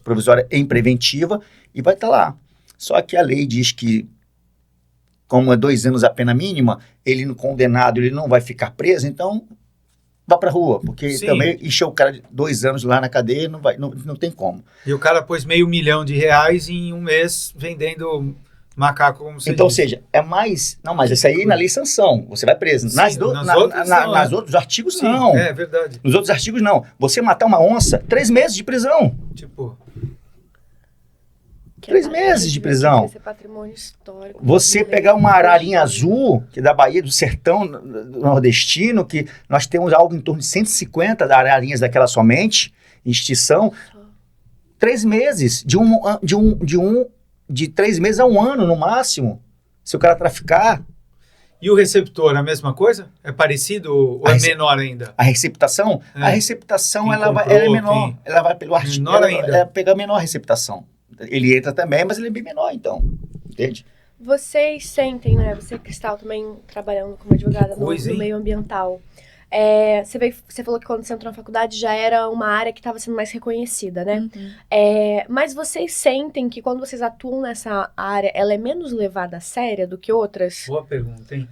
C: provisória em preventiva e vai estar lá. Só que a lei diz que, como é 2 anos a pena mínima, ele condenado, ele não vai ficar preso, então vá pra rua, porque
B: Sim.
C: também encher o cara de 2 anos lá na cadeia, não tem como.
B: E o cara pôs $500 mil em um mês vendendo macaco, como você
C: Então, ou
B: disse.
C: seja, é mais... Não, mas isso aí na lei sanção, você vai preso.
B: Sim,
C: Nas
B: outras não,
C: nas
B: né?
C: outros artigos,
B: Sim,
C: não.
B: é verdade.
C: Nos outros artigos, não. Você matar uma onça, 3 meses de prisão.
B: Tipo,
C: 3 meses de prisão.
A: Esse é patrimônio histórico.
C: Você pegar uma ararinha azul, que é da Bahia, do sertão nordestino, que nós temos algo em torno de 150 ararinhas daquela somente, em extinção, 3 meses, de 3 meses a 1 ano no máximo, se o cara traficar.
B: e o receptor, a mesma coisa? É parecido ou é menor ainda?
C: A receptação,
B: É.
C: A receptação
B: Quem
C: ela
B: comprou,
C: é menor,
B: quem-
C: ela vai pelo artigo,
B: Menor ainda.
C: ela pega a menor receptação. Ele entra também, mas ele é bem menor, então, entende?
A: Vocês sentem, né? Você, Cristal, também trabalhando como advogada no
B: Coisa, hein?
A: meio ambiental. Você falou que quando você entrou na faculdade já era uma área que estava sendo mais reconhecida, né? Mas vocês sentem que quando vocês atuam nessa área, ela é menos levada a sério do que outras?
B: Boa pergunta, hein?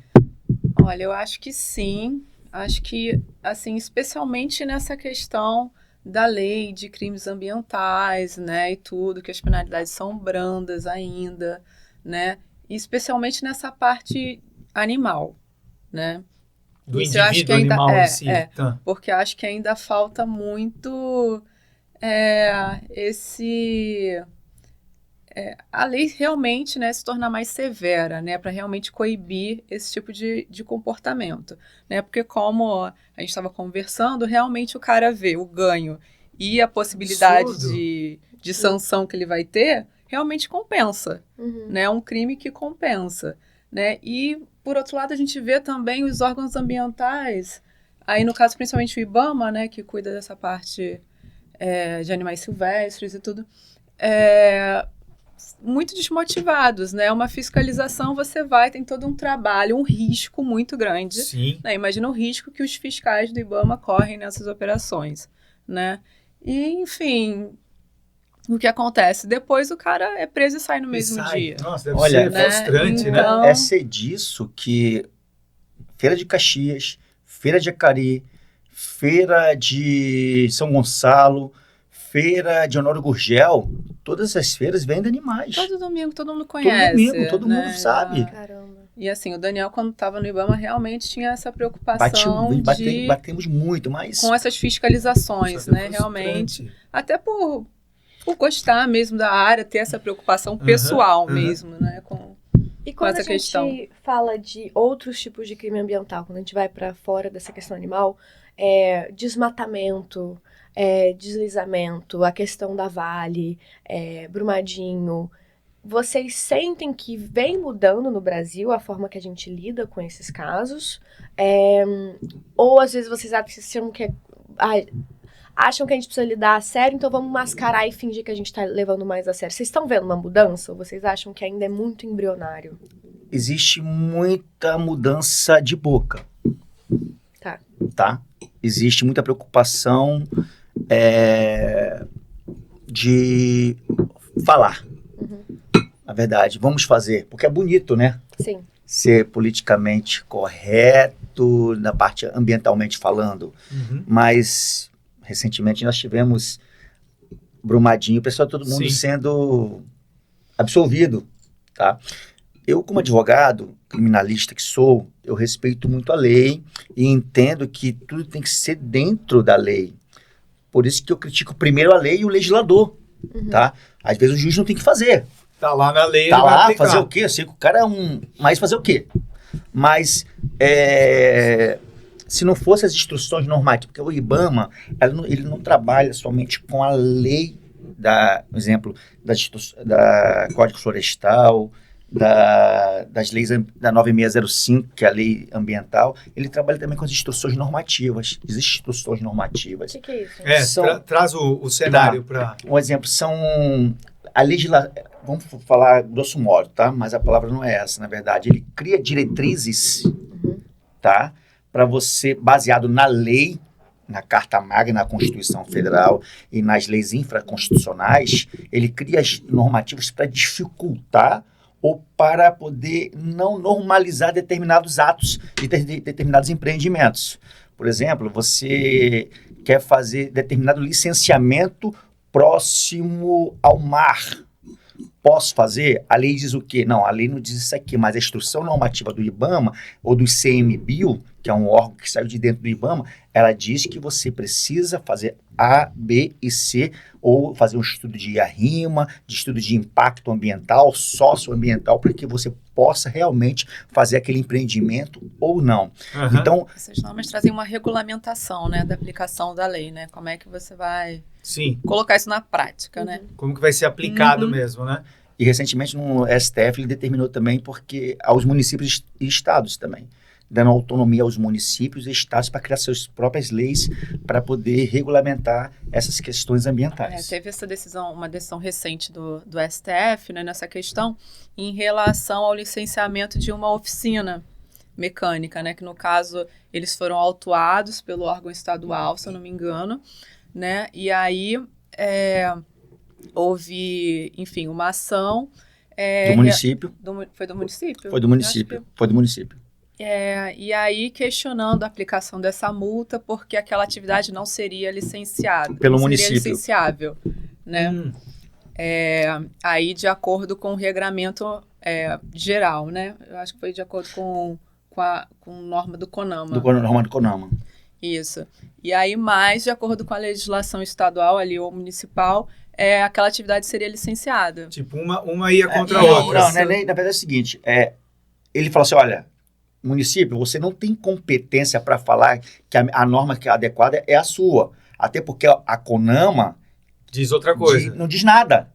D: Olha, eu acho que sim. Acho que, assim, especialmente nessa questão da lei de crimes ambientais, né, e tudo, que as penalidades são brandas ainda, né, e especialmente nessa parte animal, né.
B: Do
D: Isso eu acho que
B: indivíduo
D: ainda-
B: animal em si. Tá.
D: Porque acho que ainda falta muito a lei realmente, né, se tornar mais severa, né, para realmente coibir esse tipo de comportamento, né, porque como a gente estava conversando, realmente o cara vê o ganho e a possibilidade
B: Absurdo.
D: de sanção que ele vai ter, realmente compensa,
A: Uhum.
D: né, é um crime que compensa, né, e por outro lado a gente vê também os órgãos ambientais, aí no caso principalmente o IBAMA, né, que cuida dessa parte de animais silvestres e tudo, muito desmotivados, né, uma fiscalização você tem todo um trabalho, um risco muito grande,
B: Sim.
D: né, imagina o risco que os fiscais do IBAMA correm nessas operações, né, e enfim... O que acontece? Depois o cara é preso e sai no mesmo
B: Sai.
D: dia.
B: Nossa, deve
C: Olha,
B: ser
D: né,
B: frustrante, né?
D: então-
C: É ser disso que Feira de Caxias, Feira de Acari, Feira de São Gonçalo, Feira de Honório Gurgel, todas essas feiras vendem animais.
D: Todo domingo todo mundo
C: Todo
D: conhece.
C: domingo, todo
D: né?
C: mundo sabe.
A: Caramba.
D: E assim, o Daniel, quando estava no IBAMA, realmente tinha essa preocupação
C: Batemos muito, mas...
D: com essas fiscalizações,
B: Sabe,
D: né?
B: é
D: Realmente.
B: frustrante.
D: Até por gostar mesmo da área, ter essa preocupação pessoal mesmo, né?
A: E quando
D: essa
A: a gente fala de outros tipos de crime ambiental, quando a gente vai para fora dessa questão animal, desmatamento, deslizamento, a questão da Vale, Brumadinho, vocês sentem que vem mudando no Brasil a forma que a gente lida com esses casos? Ou às vezes vocês acham que acham que a gente precisa lidar a sério, então vamos mascarar e fingir que a gente está levando mais a sério. Vocês estão vendo uma mudança ou vocês acham que ainda é muito embrionário?
C: Existe muita mudança de boca. Tá? Existe muita preocupação de falar. Na verdade, vamos fazer, porque é bonito, né?
A: Sim.
C: Ser politicamente correto, na parte ambientalmente falando. Mas, recentemente, nós tivemos Brumadinho, o pessoal, todo mundo sendo absolvido, tá? Eu, como advogado, criminalista que sou, eu respeito muito a lei e entendo que tudo tem que ser dentro da lei. Por isso que eu critico primeiro a lei e o legislador, tá? Às vezes o juiz não tem que fazer.
B: Tá lá na lei,
C: Tá
B: ele vai
C: lá,
B: aplicar.
C: fazer o quê? Eu sei que o cara é mas fazer o quê? Mas, se não fosse as instruções normativas, porque o IBAMA, ele não trabalha somente com a lei, por exemplo, da Código Florestal, das leis da 9605, que é a lei ambiental, ele trabalha também com as instruções normativas. Existem instruções normativas.
A: O que é isso?
B: Traz o cenário para...
C: Um exemplo, são a legislação, vamos falar grosso modo, tá? Mas a palavra não é essa, na verdade. Ele cria diretrizes, tá? Para você, baseado na lei, na Carta Magna, na Constituição Federal e nas leis infraconstitucionais, ele cria as normativas para dificultar ou para poder não normalizar determinados atos e determinados empreendimentos. Por exemplo, você quer fazer determinado licenciamento próximo ao mar. Posso fazer? A lei diz o quê? Não, a lei não diz isso aqui, mas a instrução normativa do IBAMA ou do ICMBio, que é um órgão que saiu de dentro do IBAMA, ela diz que você precisa fazer A, B e C, ou fazer um estudo de IARIMA, de estudo de impacto ambiental, socioambiental, para que você possa realmente fazer aquele empreendimento ou não. Então,
D: essas normas trazem uma regulamentação, né, da aplicação da lei, né? Como é que você vai colocar isso na prática, né?
B: Como que vai ser aplicado mesmo, né?
C: E recentemente no STF ele determinou também porque aos municípios e estados também, dando autonomia aos municípios e estados para criar suas próprias leis para poder regulamentar essas questões ambientais.
D: Teve essa decisão, uma decisão recente do STF, né, nessa questão, em relação ao licenciamento de uma oficina mecânica, né, que no caso eles foram autuados pelo órgão estadual, se eu não me engano, né, e aí houve, enfim, uma ação...
C: do município.
D: Foi do município?
C: Foi do município, foi do município.
D: E aí questionando a aplicação dessa multa porque aquela atividade não seria licenciada.
C: Pelo
D: não
C: município.
D: Seria licenciável, né? Aí de acordo com o regramento geral, né? Eu acho que foi de acordo com norma do CONAMA.
C: Norma do CONAMA.
D: Isso. E aí mais de acordo com a legislação estadual ali ou municipal, aquela atividade seria licenciada.
B: Tipo, uma ia contra a outra.
C: Não, na verdade é o seguinte, ele falou assim, olha, município, você não tem competência para falar que a norma que é adequada é a sua. Até porque a CONAMA...
B: Diz outra coisa.
C: Não diz nada.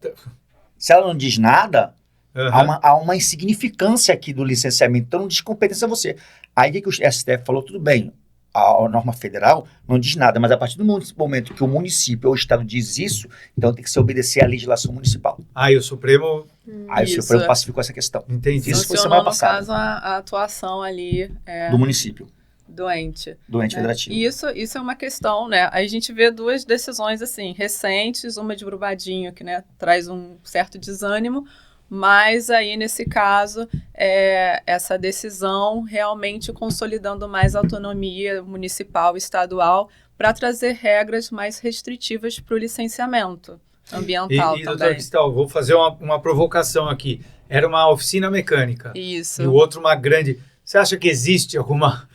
C: Se ela não diz nada, há uma insignificância aqui do licenciamento. Então não diz competência a você. Aí que o STF falou, tudo bem, a norma federal não diz nada, mas a partir do momento que o município ou o estado diz isso, então tem que se obedecer à legislação municipal.
B: Aí o Supremo...
C: Aí o Supremo pacificou essa questão.
B: Entendi.
C: Isso foi semana passada.
D: No caso, a atuação ali...
C: do município.
D: Doente
C: federativo.
D: Isso é uma questão, né? Aí a gente vê duas decisões, assim, recentes, uma de Brumadinho, que, né, traz um certo desânimo, mas aí, nesse caso, essa decisão realmente consolidando mais autonomia municipal e estadual para trazer regras mais restritivas para o licenciamento ambiental
B: E
D: também.
B: doutor Cristal, vou fazer uma provocação aqui. Era uma oficina mecânica.
D: Isso.
B: E o outro uma grande... Você acha que existe alguma...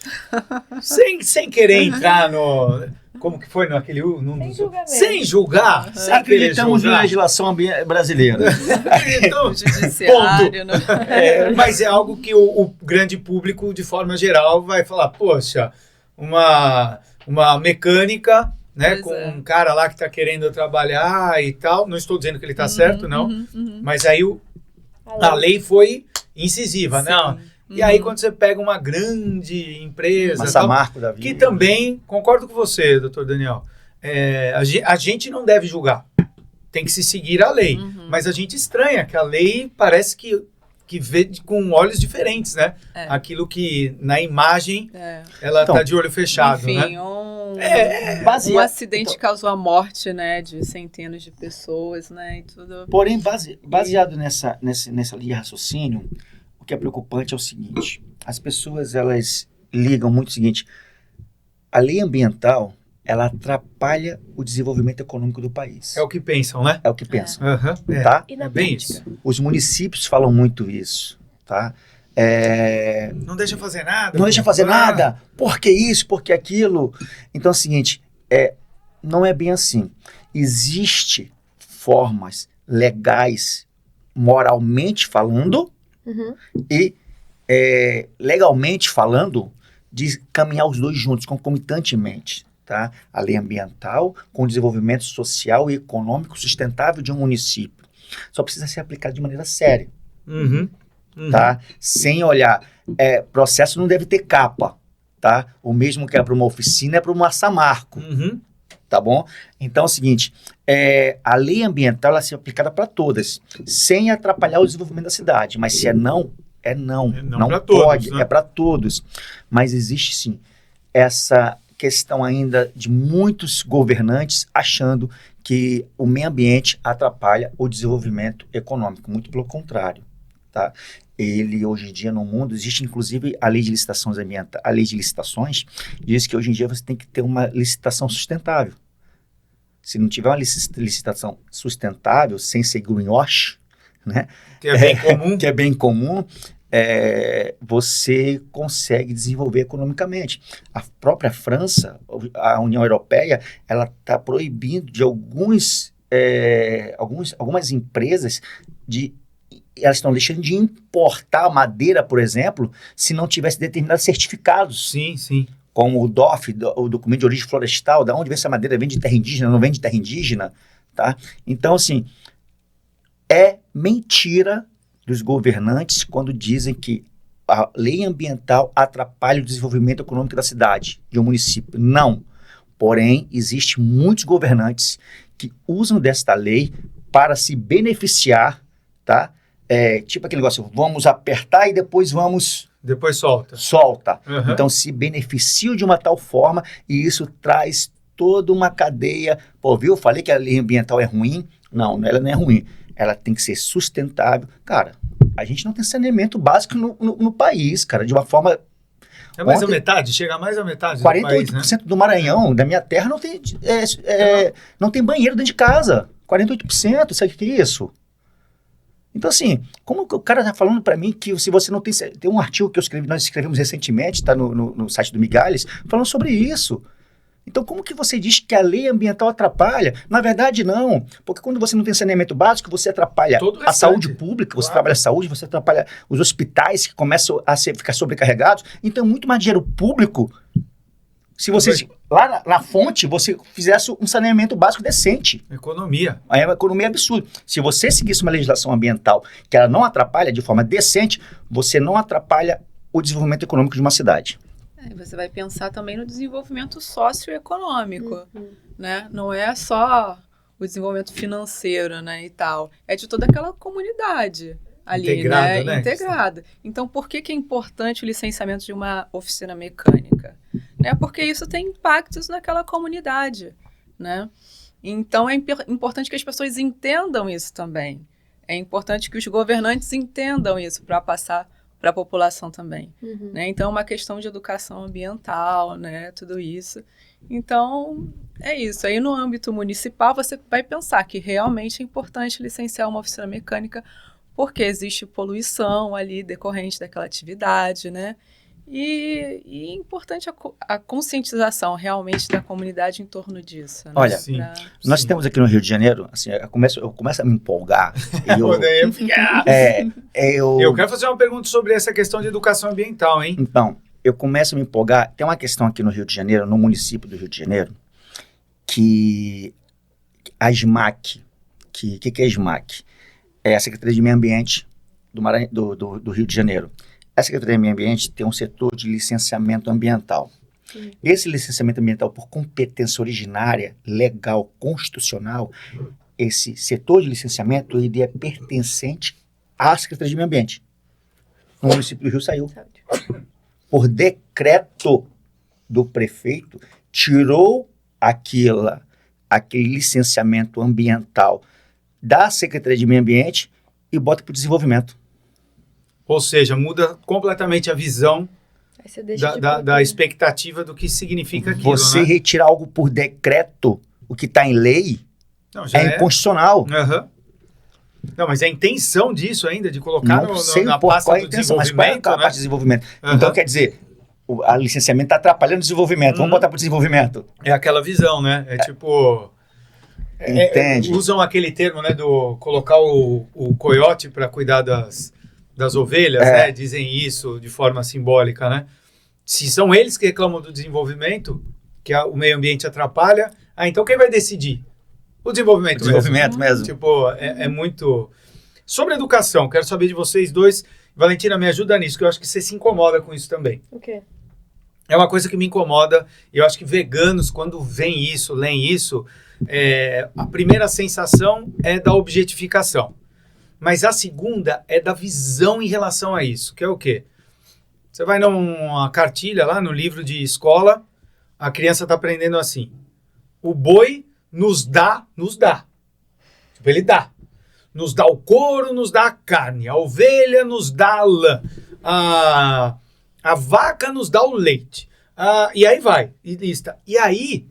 B: sem querer entrar no... Como que foi naquele...
A: Sem julgamento.
B: Sem julgar. Sem querer
C: Acreditamos na
B: julgar.
C: legislação brasileira.
B: Então,
D: Judiciário, né?
B: mas é algo que o grande público, de forma geral, vai falar, poxa, uma mecânica, né,
D: Pois
B: com
D: é.
B: um cara lá que está querendo trabalhar e tal. Não estou dizendo que ele está certo, não. Mas aí a lei foi incisiva, não. E aí quando você pega uma grande empresa...
C: Massa
B: tal,
C: Marco da vida.
B: que também, concordo com você, doutor Daniel, a gente não deve julgar. Tem que se seguir a lei. Mas a gente estranha que a lei parece que vê com olhos diferentes, né?
D: É.
B: Aquilo que na imagem ela
C: Então,
B: tá de olho fechado,
D: Enfim,
B: né?
D: um acidente causou a morte, né, de centenas de pessoas, né, e tudo.
C: Porém, baseado nessa linha de raciocínio, o que é preocupante é o seguinte: as pessoas elas ligam muito o seguinte: a lei ambiental ela atrapalha o desenvolvimento econômico do país.
B: É o que pensam, né?
C: É o que pensam,
B: Aham,
C: tá?
A: E na
B: É bem
A: prática?
B: isso.
C: Os municípios falam muito isso, tá?
B: Não deixa fazer nada.
C: Não deixa
B: pô.
C: fazer nada. Por que isso? Por que aquilo? Então é o seguinte, não é bem assim. Existem formas legais, moralmente falando,
A: Uhum.
C: e legalmente falando, de caminhar os dois juntos, concomitantemente. Tá? A lei ambiental com o desenvolvimento social e econômico sustentável de um município. Só precisa ser aplicado de maneira séria.
B: Uhum.
C: Tá? Sem olhar. Processo não deve ter capa. Tá? O mesmo que é para uma oficina é para uma Samarco.
B: Uhum.
C: Tá bom? Então é o seguinte, a lei ambiental ela é aplicada para todas, sem atrapalhar o desenvolvimento da cidade. Mas se não, não.
B: não pra
C: pode,
B: todos, né?
C: é para todos. Mas existe sim essa questão ainda de muitos governantes achando que o meio ambiente atrapalha o desenvolvimento econômico. Muito pelo contrário. Tá? Ele, hoje em dia, no mundo, existe inclusive a lei de licitações ambientais. A lei de licitações diz que hoje em dia você tem que ter uma licitação sustentável. Se não tiver uma licitação sustentável, sem ser greenwash, né?
B: Que é bem comum.
C: Que é bem comum, você consegue desenvolver economicamente. A própria França, a União Europeia, ela está proibindo de algumas empresas elas estão deixando de importar madeira, por exemplo, se não tivesse determinados certificados.
B: Sim, sim.
C: Como o DOF, o documento de origem florestal, da onde vem essa madeira, vem de terra indígena, não vem de terra indígena, tá? Então, assim, é mentira dos governantes quando dizem que a lei ambiental atrapalha o desenvolvimento econômico da cidade, de um município. Não. Porém, existem muitos governantes que usam desta lei para se beneficiar, tá? Tipo aquele negócio, vamos apertar e depois vamos...
B: Depois solta.
C: Solta.
B: Uhum.
C: Então, se beneficiam de uma tal forma e isso traz toda uma cadeia. Pô, viu? Eu falei que a lei ambiental é ruim. Não, ela não é ruim. Ela tem que ser sustentável. Cara, a gente não tem saneamento básico no país, cara, de uma forma...
B: É mais a metade? Chega mais a metade
C: 48%
B: do país, né?
C: do Maranhão, da minha terra, não tem banheiro dentro de casa. 48%, sabe o que é isso? Então, assim, como que o cara tá falando para mim que se você não tem... Tem um artigo que nós escrevemos recentemente, tá no site do Migalhas, falando sobre isso. Então, como que você diz que a lei ambiental atrapalha? Na verdade, não. Porque quando você não tem saneamento básico, você atrapalha a saúde pública, você atrapalha a saúde, você atrapalha os hospitais que começam a ficar sobrecarregados. Então, é muito mais dinheiro público se você, lá na fonte, você fizesse um saneamento básico decente.
B: Economia.
C: Aí é uma economia absurda. Se você seguisse uma legislação ambiental que ela não atrapalha de forma decente, você não atrapalha o desenvolvimento econômico de uma cidade.
D: Você vai pensar também no desenvolvimento socioeconômico, né? Não é só o desenvolvimento financeiro, né, e tal. É de toda aquela comunidade ali,
B: Integrada,
D: né?
B: né?
D: Integrada. Então, por que é importante o licenciamento de uma oficina mecânica? Porque isso tem impactos naquela comunidade, né? Então, é importante que as pessoas entendam isso também. é importante que os governantes entendam isso para passar para a população também, né? Então, é uma questão de educação ambiental, né? Tudo isso. Então, é isso. Aí, no âmbito municipal, você vai pensar que realmente é importante licenciar uma oficina mecânica porque existe poluição ali decorrente daquela atividade, né? E é importante a conscientização realmente da comunidade em torno disso. Né?
C: Olha, nós temos aqui no Rio de Janeiro, assim, eu começo a me empolgar.
B: Eu quero fazer uma pergunta sobre essa questão de educação ambiental, hein?
C: Então, eu começo a me empolgar. Tem uma questão aqui no Rio de Janeiro, no município do Rio de Janeiro, que a SMAC, que é a SMAC? É a Secretaria de Meio Ambiente do Rio de Janeiro. A Secretaria de Meio Ambiente tem um setor de licenciamento ambiental. Esse licenciamento ambiental por competência originária, legal, constitucional, esse setor de licenciamento ele é pertencente à Secretaria de Meio Ambiente. No município do Rio saiu. Por decreto do prefeito, tirou aquele licenciamento ambiental da Secretaria de Meio Ambiente e bota para o desenvolvimento.
B: Ou seja, muda completamente a visão da expectativa do que significa aquilo,
C: Você
B: né?
C: retirar algo por decreto, o que está em lei, inconstitucional.
B: Uhum. Não, mas é a intenção disso ainda, de colocar na
C: qual
B: pasta
C: é a
B: do
C: intenção, mas
B: desenvolvimento,
C: qual é a
B: né?
C: parte de desenvolvimento? Então, quer dizer, o licenciamento está atrapalhando o desenvolvimento. Vamos botar para o desenvolvimento.
B: É aquela visão, né? Tipo...
C: Entende?
B: Usam aquele termo, né, do colocar o coiote para cuidar das ovelhas, né? Dizem isso de forma simbólica, né? Se são eles que reclamam do desenvolvimento, que o meio ambiente atrapalha, então quem vai decidir? O desenvolvimento
C: mesmo.
B: Tipo, é muito... Sobre educação, quero saber de vocês dois. Valentina, me ajuda nisso, que eu acho que você se incomoda com isso também.
A: O quê?
B: É uma coisa que me incomoda, e eu acho que veganos, quando veem isso, leem isso, a primeira sensação é da objetificação. Mas a segunda é da visão em relação a isso, que é o quê? Você vai numa cartilha lá, no livro de escola, a criança está aprendendo assim: o boi nos dá. Tipo, ele dá. Nos dá o couro, nos dá a carne. A ovelha nos dá a lã. A vaca nos dá o leite. E aí vai, e lista. E aí,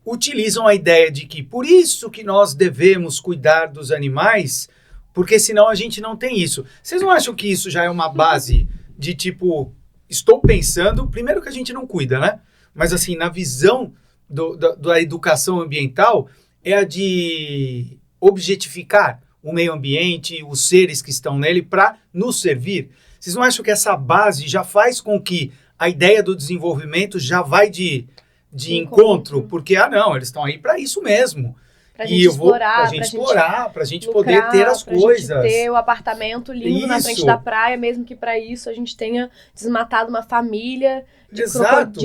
B: utilizam a ideia de que por isso que nós devemos cuidar dos animais, porque senão a gente não tem isso. Vocês não acham que isso já é uma base de tipo, estou pensando, primeiro que a gente não cuida, né? Mas assim, na visão da educação ambiental, é a de objetificar o meio ambiente, os seres que estão nele para nos servir. Vocês não acham que essa base já faz com que a ideia do desenvolvimento já vai de encontro? Porque, não, eles estão aí para isso mesmo.
A: Pra gente
B: explorar, pra gente poder ter as coisas.
A: Pra gente ter o apartamento lindo na frente da praia, mesmo que para isso a gente tenha desmatado uma família de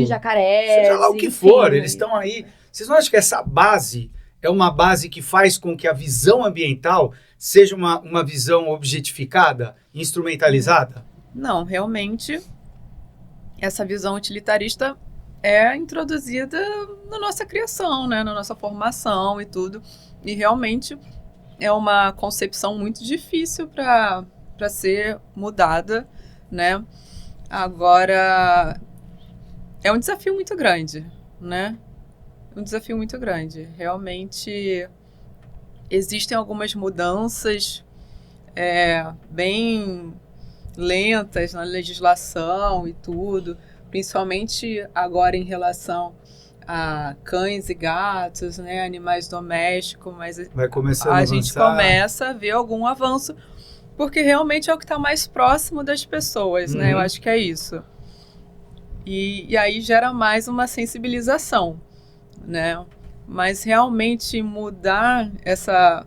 A: jacarés.
B: Seja lá o que for, eles estão aí. Vocês não acham que essa base é uma base que faz com que a visão ambiental seja uma visão objetificada, instrumentalizada?
D: Não, realmente, essa visão utilitarista é introduzida na nossa criação, né? Na nossa formação e tudo. E realmente é uma concepção muito difícil para ser mudada, né? Agora, é um desafio muito grande, né? Um desafio muito grande. Realmente, existem algumas mudanças bem lentas na legislação e tudo, principalmente agora em relação a cães e gatos, né, animais domésticos, mas a gente começa a ver algum avanço, porque realmente é o que está mais próximo das pessoas, né? Eu acho que é isso. E aí gera mais uma sensibilização, né? Mas realmente mudar essa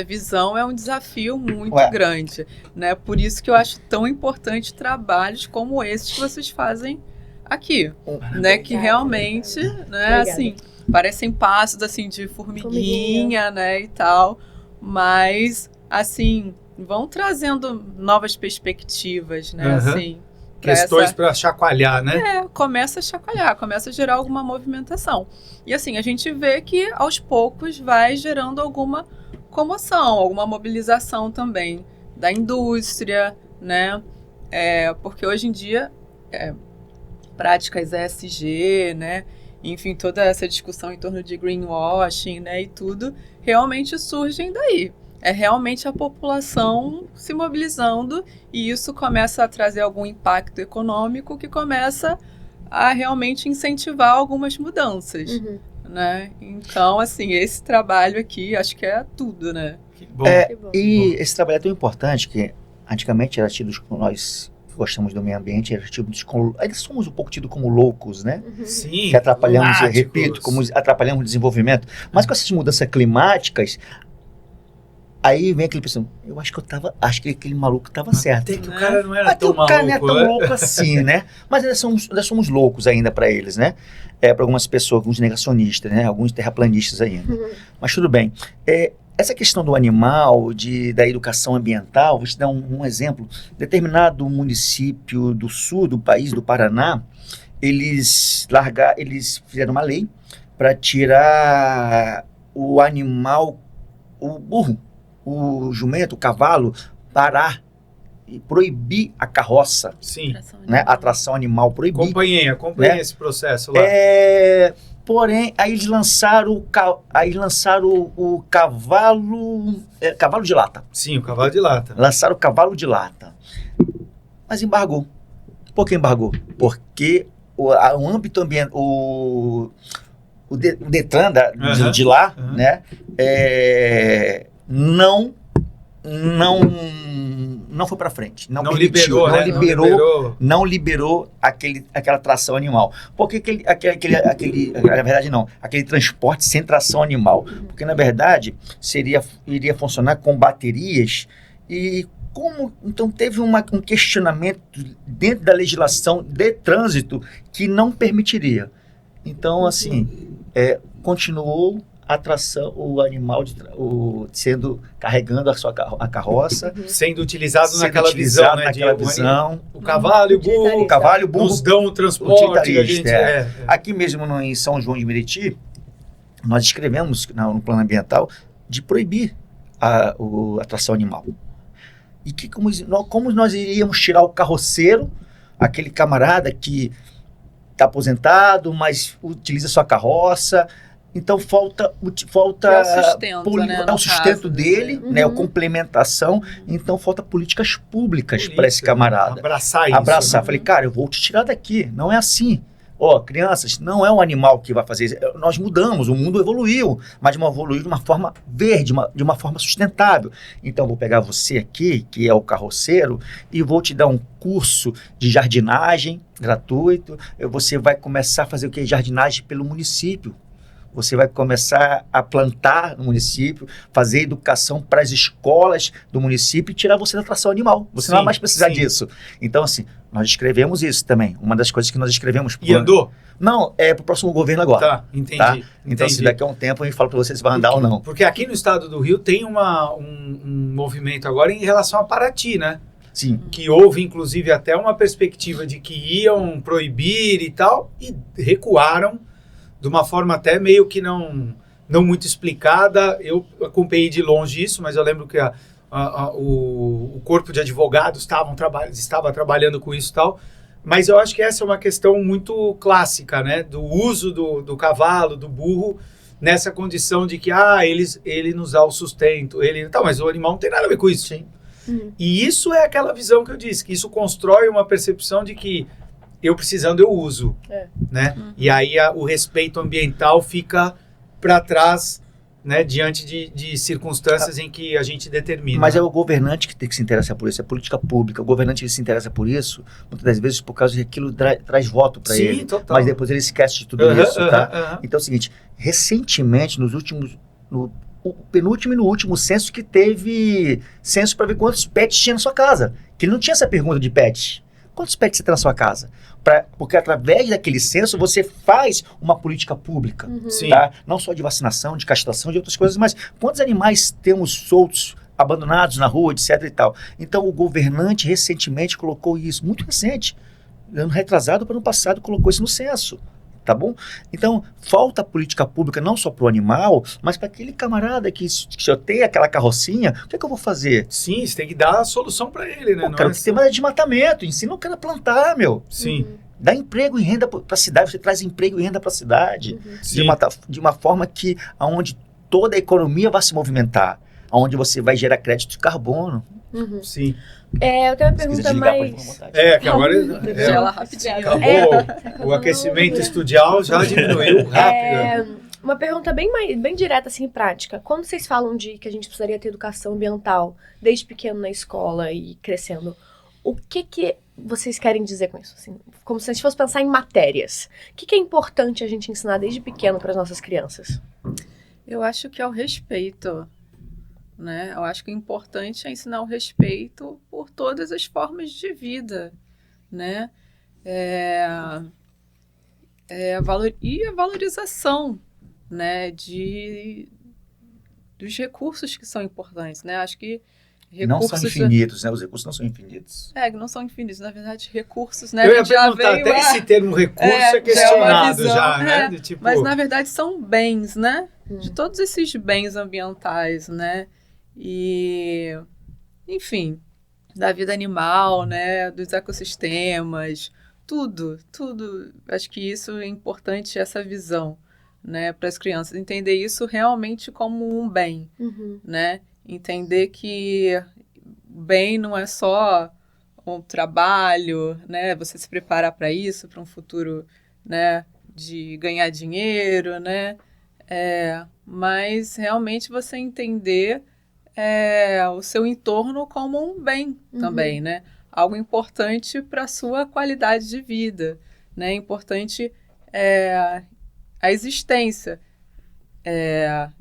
D: visão é um desafio muito grande, né? Por isso que eu acho tão importante trabalhos como esses que vocês fazem aqui, né? Que realmente, né? Assim, parecem passos assim de formiguinha, né? E tal, mas assim vão trazendo novas perspectivas, né? Assim,
B: questões para chacoalhar, né?
D: Começa a chacoalhar, começa a gerar alguma movimentação. E assim, a gente vê que aos poucos vai gerando alguma comoção, alguma mobilização também da indústria, né? Porque hoje em dia, práticas ESG, né? Enfim, toda essa discussão em torno de greenwashing, né? E tudo, realmente surgem daí. É realmente a população se mobilizando e isso começa a trazer algum impacto econômico que começa a realmente incentivar algumas mudanças, né? Então, assim, esse trabalho aqui, acho que é tudo, né?
B: Que bom.
A: Que bom.
C: E esse trabalho é tão importante que antigamente era tido, nós que gostamos do meio ambiente, era tido como, ainda somos um pouco tidos como loucos, né?
B: Sim.
C: Que atrapalhamos, eu
B: lunáticos.
C: repito, como atrapalhamos o desenvolvimento. Mas com essas mudanças climáticas, aí vem aquele pessoal, acho que aquele maluco estava certo.
B: Até que o cara não era
C: Até
B: tão
C: o cara não é
B: maluco,
C: tão
B: né?
C: louco assim, né? Mas ainda somos loucos ainda para eles, né? Para algumas pessoas, alguns negacionistas, né? Alguns terraplanistas ainda. Mas tudo bem. Essa questão do animal, da educação ambiental, vou te dar um exemplo. Determinado município do sul do país, do Paraná, eles fizeram uma lei para tirar o animal, o burro, o jumento, o cavalo, parar e proibir a carroça,
B: Sim.
C: né? A atração animal, proibir.
B: Acompanhei
C: Né?
B: esse processo lá.
C: Porém, aí eles lançaram o cavalo, cavalo de lata.
B: Sim, o cavalo de lata.
C: Lançaram o cavalo de lata. Mas embargou. Por que embargou? Porque o âmbito ambiental, o Detran de lá, né, não foi para frente. Não permitiu, não liberou aquela tração animal. Porque na verdade não, aquele transporte sem tração animal. Porque na verdade iria funcionar com baterias e então teve um questionamento dentro da legislação de trânsito que não permitiria. Então, assim, continuou a tração, o animal carregando a carroça.
B: Sendo utilizado naquela visão, né? O cavalo e o burro.
C: O cavalo e o burro
B: nos dão o transporte.
C: Aqui mesmo em São João de Meriti, nós escrevemos no plano ambiental de proibir a tração animal. E como nós iríamos tirar o carroceiro, aquele camarada que está aposentado, mas utiliza sua carroça. Então falta
D: o sustento
C: dele, né, a complementação. Então falta políticas públicas para esse camarada.
B: Abraçar isso.
C: Né? Falei, cara, eu vou te tirar daqui. Não é assim. Crianças, não é um animal que vai fazer isso. Nós mudamos, o mundo evoluiu, mas evoluiu de uma forma verde, de uma forma sustentável. Então, eu vou pegar você aqui, que é o carroceiro, e vou te dar um curso de jardinagem gratuito. Você vai começar a fazer o quê? Jardinagem pelo município. Você vai começar a plantar no município, fazer educação para as escolas do município e tirar você da tração animal. Você não vai mais precisar disso. Então, assim, nós escrevemos isso também. Uma das coisas que nós escrevemos...
B: E andou?
C: Não, é para o próximo governo agora.
B: Tá, entendi.
C: Tá? Então, se daqui a um tempo a gente fala para vocês se vai andar ou não.
B: Porque aqui no estado do Rio tem um movimento agora em relação a Paraty, né?
C: Sim.
B: Que houve, inclusive, até uma perspectiva de que iam proibir e tal, e recuaram de uma forma até meio que não muito explicada. Eu acompanhei de longe isso, mas eu lembro que o corpo de advogados estava trabalhando com isso e tal. Mas eu acho que essa é uma questão muito clássica, né? Do uso do cavalo, do burro, nessa condição de que ele nos dá o sustento. Mas o animal não tem nada a ver com isso.
C: Sim.
B: E isso é aquela visão que eu disse, que isso constrói uma percepção de que eu precisando, eu uso, né? E aí o respeito ambiental fica para trás, né? Diante de circunstâncias em que a gente determina.
C: Mas é o governante que tem que se interessar por isso, é política pública. O governante se interessa por isso, muitas das vezes por causa de aquilo traz voto para ele.
B: Total.
C: Mas depois ele esquece de tudo isso, tá? Então é o seguinte, recentemente, o penúltimo e no último censo que teve censo para ver quantos pets tinha na sua casa. Que ele não tinha essa pergunta de pets. Quantos pets você tem na sua casa? Porque através daquele censo você faz uma política pública, tá? Não só de vacinação, de castração, de outras coisas, mas quantos animais temos soltos, abandonados na rua, etc e tal. Então o governante recentemente colocou isso, muito recente, ano retrasado para ano passado, colocou isso no censo. Tá bom? Então, falta política pública não só para o animal, mas para aquele camarada que só tem aquela carrocinha. O que é que eu vou fazer?
B: Sim, você tem que dar a solução para ele, né?
C: Pô, cara, o que tem mais é desmatamento. Ensina o cara a plantar, meu.
B: Sim.
C: Dá emprego e renda para a cidade. Você traz emprego e renda para a cidade.
B: Sim.
C: De uma forma que aonde toda a economia vai se movimentar. Onde você vai gerar crédito de carbono.
B: Sim.
A: Eu tenho uma
C: Se quiser
A: pergunta
C: desligar, pode
A: mais...
C: ficar à vontade.
B: Que agora
D: Gela rapidinho.
B: acabou o aquecimento estudial, já diminuiu rápido.
A: Uma pergunta bem direta, assim, prática. Quando vocês falam de que a gente precisaria ter educação ambiental desde pequeno na escola e crescendo, o que vocês querem dizer com isso? Assim, como se a gente fosse pensar em matérias. O que é importante a gente ensinar desde pequeno para as nossas crianças?
D: Eu acho que é o respeito, né? Eu acho que o importante é ensinar o respeito por todas as formas de vida, né? E a valorização, né? Dos recursos que são importantes, né? Acho que recursos...
C: Não são infinitos, né? Os recursos não são infinitos.
D: Não são infinitos. Na verdade, recursos, né?
B: Eu ia perguntar, até esse termo recurso é questionado já, né? Tipo...
D: Mas, na verdade, são bens, né? De todos esses bens ambientais, né? E, enfim, da vida animal, né? Dos ecossistemas, tudo. Acho que isso é importante, essa visão, né? Para as crianças. Entender isso realmente como um bem, né? Entender que bem não é só um trabalho, né? Você se preparar para isso, para um futuro, né? De ganhar dinheiro, né? Mas realmente você entender o seu entorno como um bem também, né? Algo importante para a sua qualidade de vida, né? Importante a existência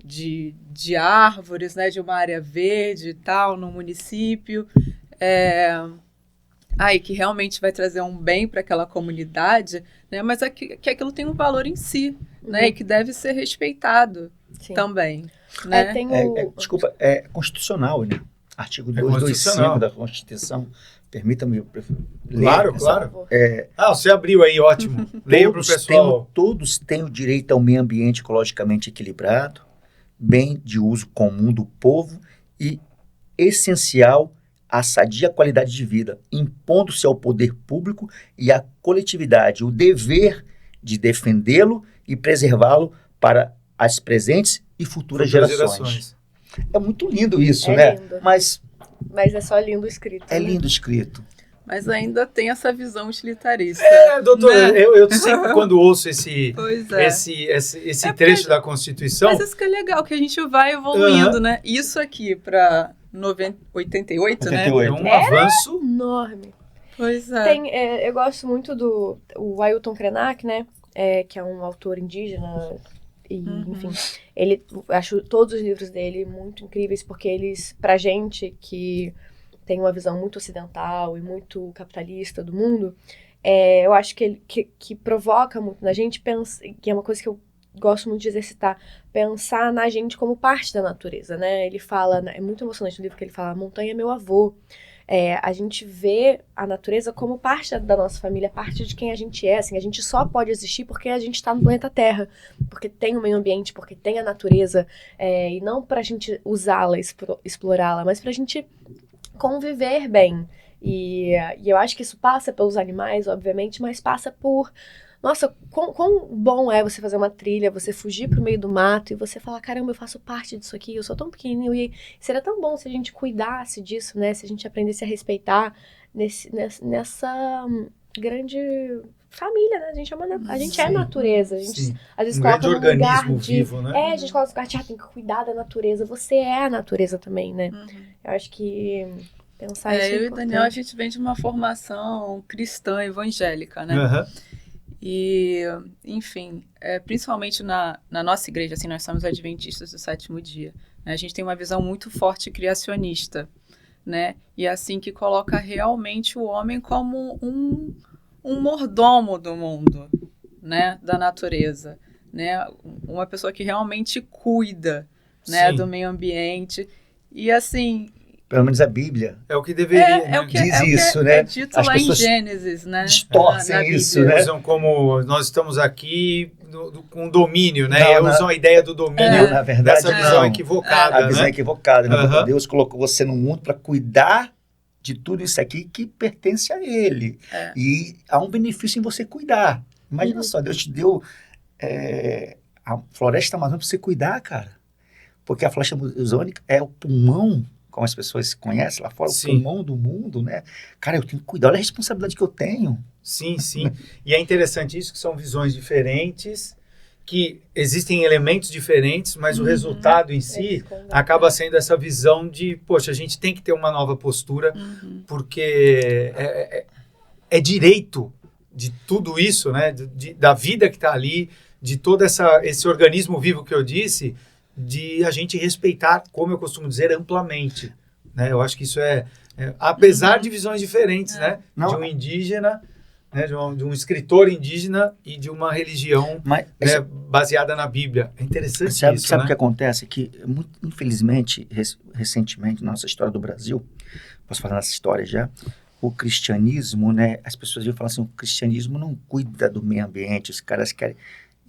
D: de árvores, né? De uma área verde e tal, no município. E que realmente vai trazer um bem para aquela comunidade, né? Mas que aquilo tem um valor em si, né? E que deve ser respeitado também. Né?
C: Desculpa, é constitucional, né? Artigo 225 da Constituição. Permita-me
B: ler. Claro. Você abriu aí, ótimo. Leia para o pessoal.
C: Todos têm o direito ao meio ambiente ecologicamente equilibrado, bem de uso comum do povo e essencial à sadia qualidade de vida, impondo-se ao poder público e à coletividade o dever de defendê-lo e preservá-lo para as presentes e futuras gerações. É muito lindo isso, né?
A: Lindo.
C: Mas
A: é só lindo escrito.
C: É lindo escrito.
D: Mas ainda tem essa visão utilitarista.
B: Doutor, né? eu sempre quando ouço esse trecho da Constituição...
D: Mas isso que é legal, que a gente vai evoluindo, né? Isso aqui para 88, né?
B: É um avanço
A: enorme.
D: Pois é.
A: Eu gosto muito do Ailton Krenak, né? Que é um autor indígena... enfim, acho todos os livros dele muito incríveis, porque eles, pra gente que tem uma visão muito ocidental e muito capitalista do mundo, eu acho que provoca muito na gente, que é uma coisa que eu gosto muito de exercitar, pensar na gente como parte da natureza, né? Ele fala, é muito emocionante no livro que ele fala, a montanha é meu avô. A gente vê a natureza como parte da nossa família, parte de quem a gente é. Assim, a gente só pode existir porque a gente está no planeta Terra, porque tem o meio ambiente, porque tem a natureza, e não para a gente usá-la, explorá-la, mas para a gente conviver bem. E eu acho que isso passa pelos animais, obviamente, mas passa por... Nossa, quão bom é você fazer uma trilha, você fugir pro meio do mato e você falar, caramba, eu faço parte disso aqui, eu sou tão pequenininho. E seria tão bom se a gente cuidasse disso, né? Se a gente aprendesse a respeitar nessa grande família, né? A gente é natureza. A gente às vezes coloca no lugar
B: vivo, né?
A: A gente coloca no lugar tem que cuidar da natureza. Você é a natureza também, né? Eu acho que pensar isso é
D: eu
A: importante.
D: e o Daniel, a gente vem de uma formação cristã evangélica, né? E, enfim, principalmente na nossa igreja, assim, nós somos adventistas do sétimo dia, né? A gente tem uma visão muito forte criacionista, né? E assim que coloca realmente o homem como um mordomo do mundo, né? Da natureza, né? Uma pessoa que realmente cuida, né? Do meio ambiente. E assim,
C: Pelo menos a Bíblia
B: É o que deveria, né?
C: diz isso, né?
D: É dito
C: As
D: lá em
C: pessoas
D: Gênesis, né?
C: distorcem
D: Na
C: isso,
D: Bíblia.
C: né?
B: Usam como nós estamos aqui com domínio, né?
C: Não,
B: Usam a ideia do domínio
C: Na verdade,
B: dessa visão
C: não.
B: equivocada,
C: A visão
B: né?
C: é equivocada. Né?
B: Aham.
C: Deus colocou você no mundo para cuidar de tudo isso aqui que pertence a Ele.
D: É.
C: E há um benefício em você cuidar. Imagina só, Deus te deu a floresta amazônica para você cuidar, cara. Porque a floresta amazônica é o pulmão, como as pessoas conhecem lá fora,
B: Sim.
C: o pulmão do mundo, né? Cara, eu tenho que cuidar, olha a responsabilidade que eu tenho.
B: Sim, sim. E é interessante isso, que são visões diferentes, que existem elementos diferentes, mas o resultado em si acaba sendo essa visão de, poxa, a gente tem que ter uma nova postura, porque é direito de tudo isso, né? Da vida que está ali, de todo esse organismo vivo que eu disse, de a gente respeitar, como eu costumo dizer, amplamente. Né? Eu acho que isso apesar de visões diferentes, né?
C: Não.
B: De um indígena, né? De um escritor indígena e de uma religião
C: Mas
B: né? Baseada na Bíblia. É interessante
C: sabe
B: isso,
C: o
B: né?
C: que acontece? Que, infelizmente, recentemente, na nossa história do Brasil, posso falar nessa história já, o cristianismo, né? As pessoas vêm falar assim, o cristianismo não cuida do meio ambiente, os caras querem...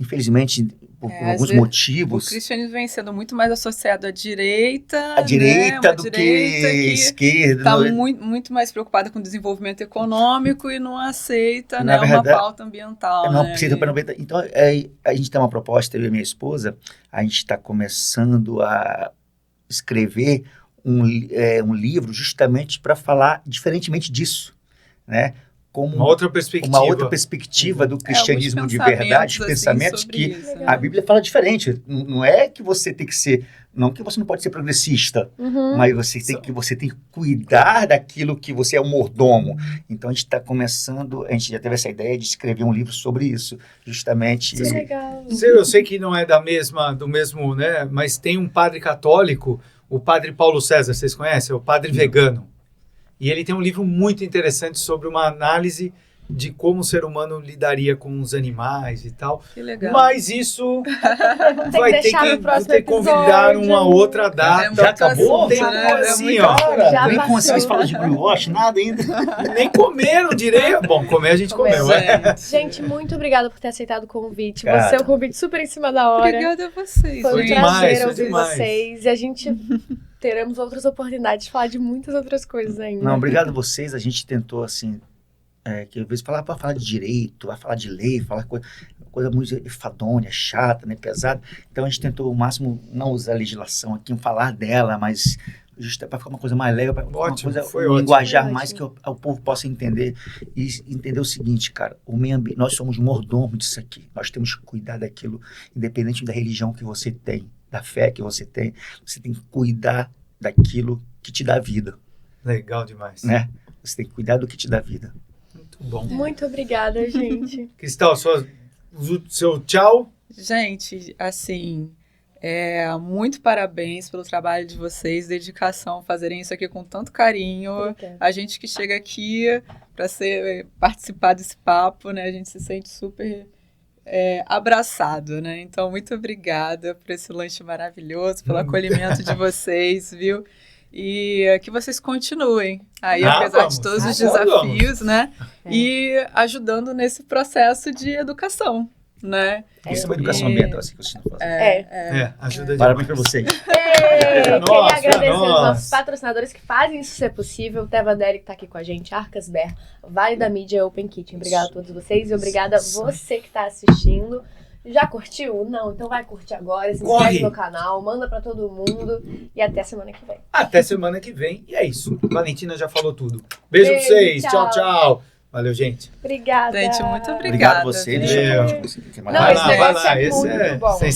C: Infelizmente, por
D: às
C: alguns
D: vezes,
C: motivos...
D: O cristianismo vem sendo muito mais associado à direita.
C: A direita
D: né?
C: do
D: Direita
C: que esquerda.
D: está
C: não é?
D: muito mais preocupada com o desenvolvimento econômico e não aceita
C: Na
D: né,
C: verdade,
D: uma pauta ambiental.
C: Não
D: né?
C: precisa para 90. Então, a gente tem uma proposta, eu e minha esposa, a gente está começando a escrever um livro justamente para falar diferentemente disso, né? Como
B: Uma outra perspectiva.
C: uma outra perspectiva do cristianismo de verdade,
D: assim,
C: pensamentos
D: sobre
C: que
D: isso, né?
C: a Bíblia fala diferente. Não é que você tem que ser, não que você não pode ser progressista, mas você tem que cuidar daquilo que você é um mordomo. Então a gente está começando, a gente já teve essa ideia de escrever um livro sobre isso, justamente.
A: Que legal.
B: Eu sei que não é do mesmo, né? Mas tem um padre católico, o padre Paulo César, vocês conhecem? É o padre vegano. E ele tem um livro muito interessante sobre uma análise de como o ser humano lidaria com os animais e tal.
D: Que legal.
B: Mas isso vai ter
A: deixar no
B: que
A: próximo
B: ter que convidar
A: episódio.
B: uma outra data.
D: muito
C: Já acabou?
D: assunto,
B: Tem
D: né?
B: como
D: É
B: assim,
D: muito
B: ó.
C: Cara,
A: Já
C: nem
A: passou.
C: consciência fala de greenwash, nada ainda.
B: Nem comeram direito. Bom, comer a gente comeu.
D: Gente,
A: Gente, muito obrigada por ter aceitado o convite.
C: Cara.
A: Você é um convite super em cima da hora.
D: Obrigada a vocês.
A: Foi um
B: Foi
D: gente.
B: demais,
A: prazer
B: foi
A: ouvir
B: demais.
A: vocês. E a gente teremos outras oportunidades de falar de muitas outras coisas ainda.
C: Não, obrigado a vocês. A gente tentou, assim, que às vezes falar para falar de direito, vai falar de lei, falar coisa muito enfadonha, chata, né, pesada. Então a gente tentou o máximo não usar a legislação aqui, falar dela, mas justo para ficar uma coisa mais leve, para uma
B: Ótimo,
C: coisa,
B: foi
C: um
B: ótimo.
C: linguajar
A: Foi
C: mais que
A: ótimo.
C: o povo possa entender e entender o seguinte, cara, o meio ambiente, nós somos mordomos disso aqui. Nós temos que cuidar daquilo, independente da religião que você tem, da fé que você tem que cuidar daquilo que te dá vida,
B: Legal demais.
C: né? Você tem que cuidar do que te dá vida.
B: Muito bom.
A: Muito obrigada, gente.
B: Cristal, seu tchau.
D: Gente, assim, muito parabéns pelo trabalho de vocês, dedicação, fazerem isso aqui com tanto carinho.
A: Obrigada.
D: A gente que chega aqui para participar desse papo, né? A gente se sente super abraçado, né? Então, muito obrigada por esse lanche maravilhoso, pelo acolhimento de vocês, viu? E que vocês continuem aí, apesar
B: vamos.
D: de todos os
B: Vamos.
D: desafios, né?
A: É.
D: E ajudando nesse processo de educação, né?
C: Isso é uma educação ambiental, assim que vocês estão fazendo.
B: Ajuda
C: Parabéns
B: demais.
C: para vocês.
A: Queria
B: Nossa,
A: agradecer aos
B: nossa.
A: nossos patrocinadores que fazem isso ser possível. O Teva Deli que tá aqui com a gente, Arcas Ber, Vale da Mídia e Open Kitchen. Obrigada a todos vocês e obrigada a você que tá assistindo. Já curtiu? Não? Então vai curtir agora, se inscreve no canal, manda pra todo mundo e até semana que vem.
B: Até semana que vem. E é isso. Valentina já falou tudo. Beijo pra
A: Beijo,
B: vocês.
A: tchau.
B: Tchau, tchau. Valeu, gente.
A: Obrigada.
D: Gente, muito
C: Obrigado
D: obrigada.
C: a você.
D: viu?
C: Deixa eu
B: Valeu.
C: falar com você. Que é
A: Não,
B: Vai
A: esse
B: lá,
C: maravilhoso.
B: vai
A: negócio
B: lá.
A: é
B: Esse
A: muito
B: é
A: bom.
B: sensacional.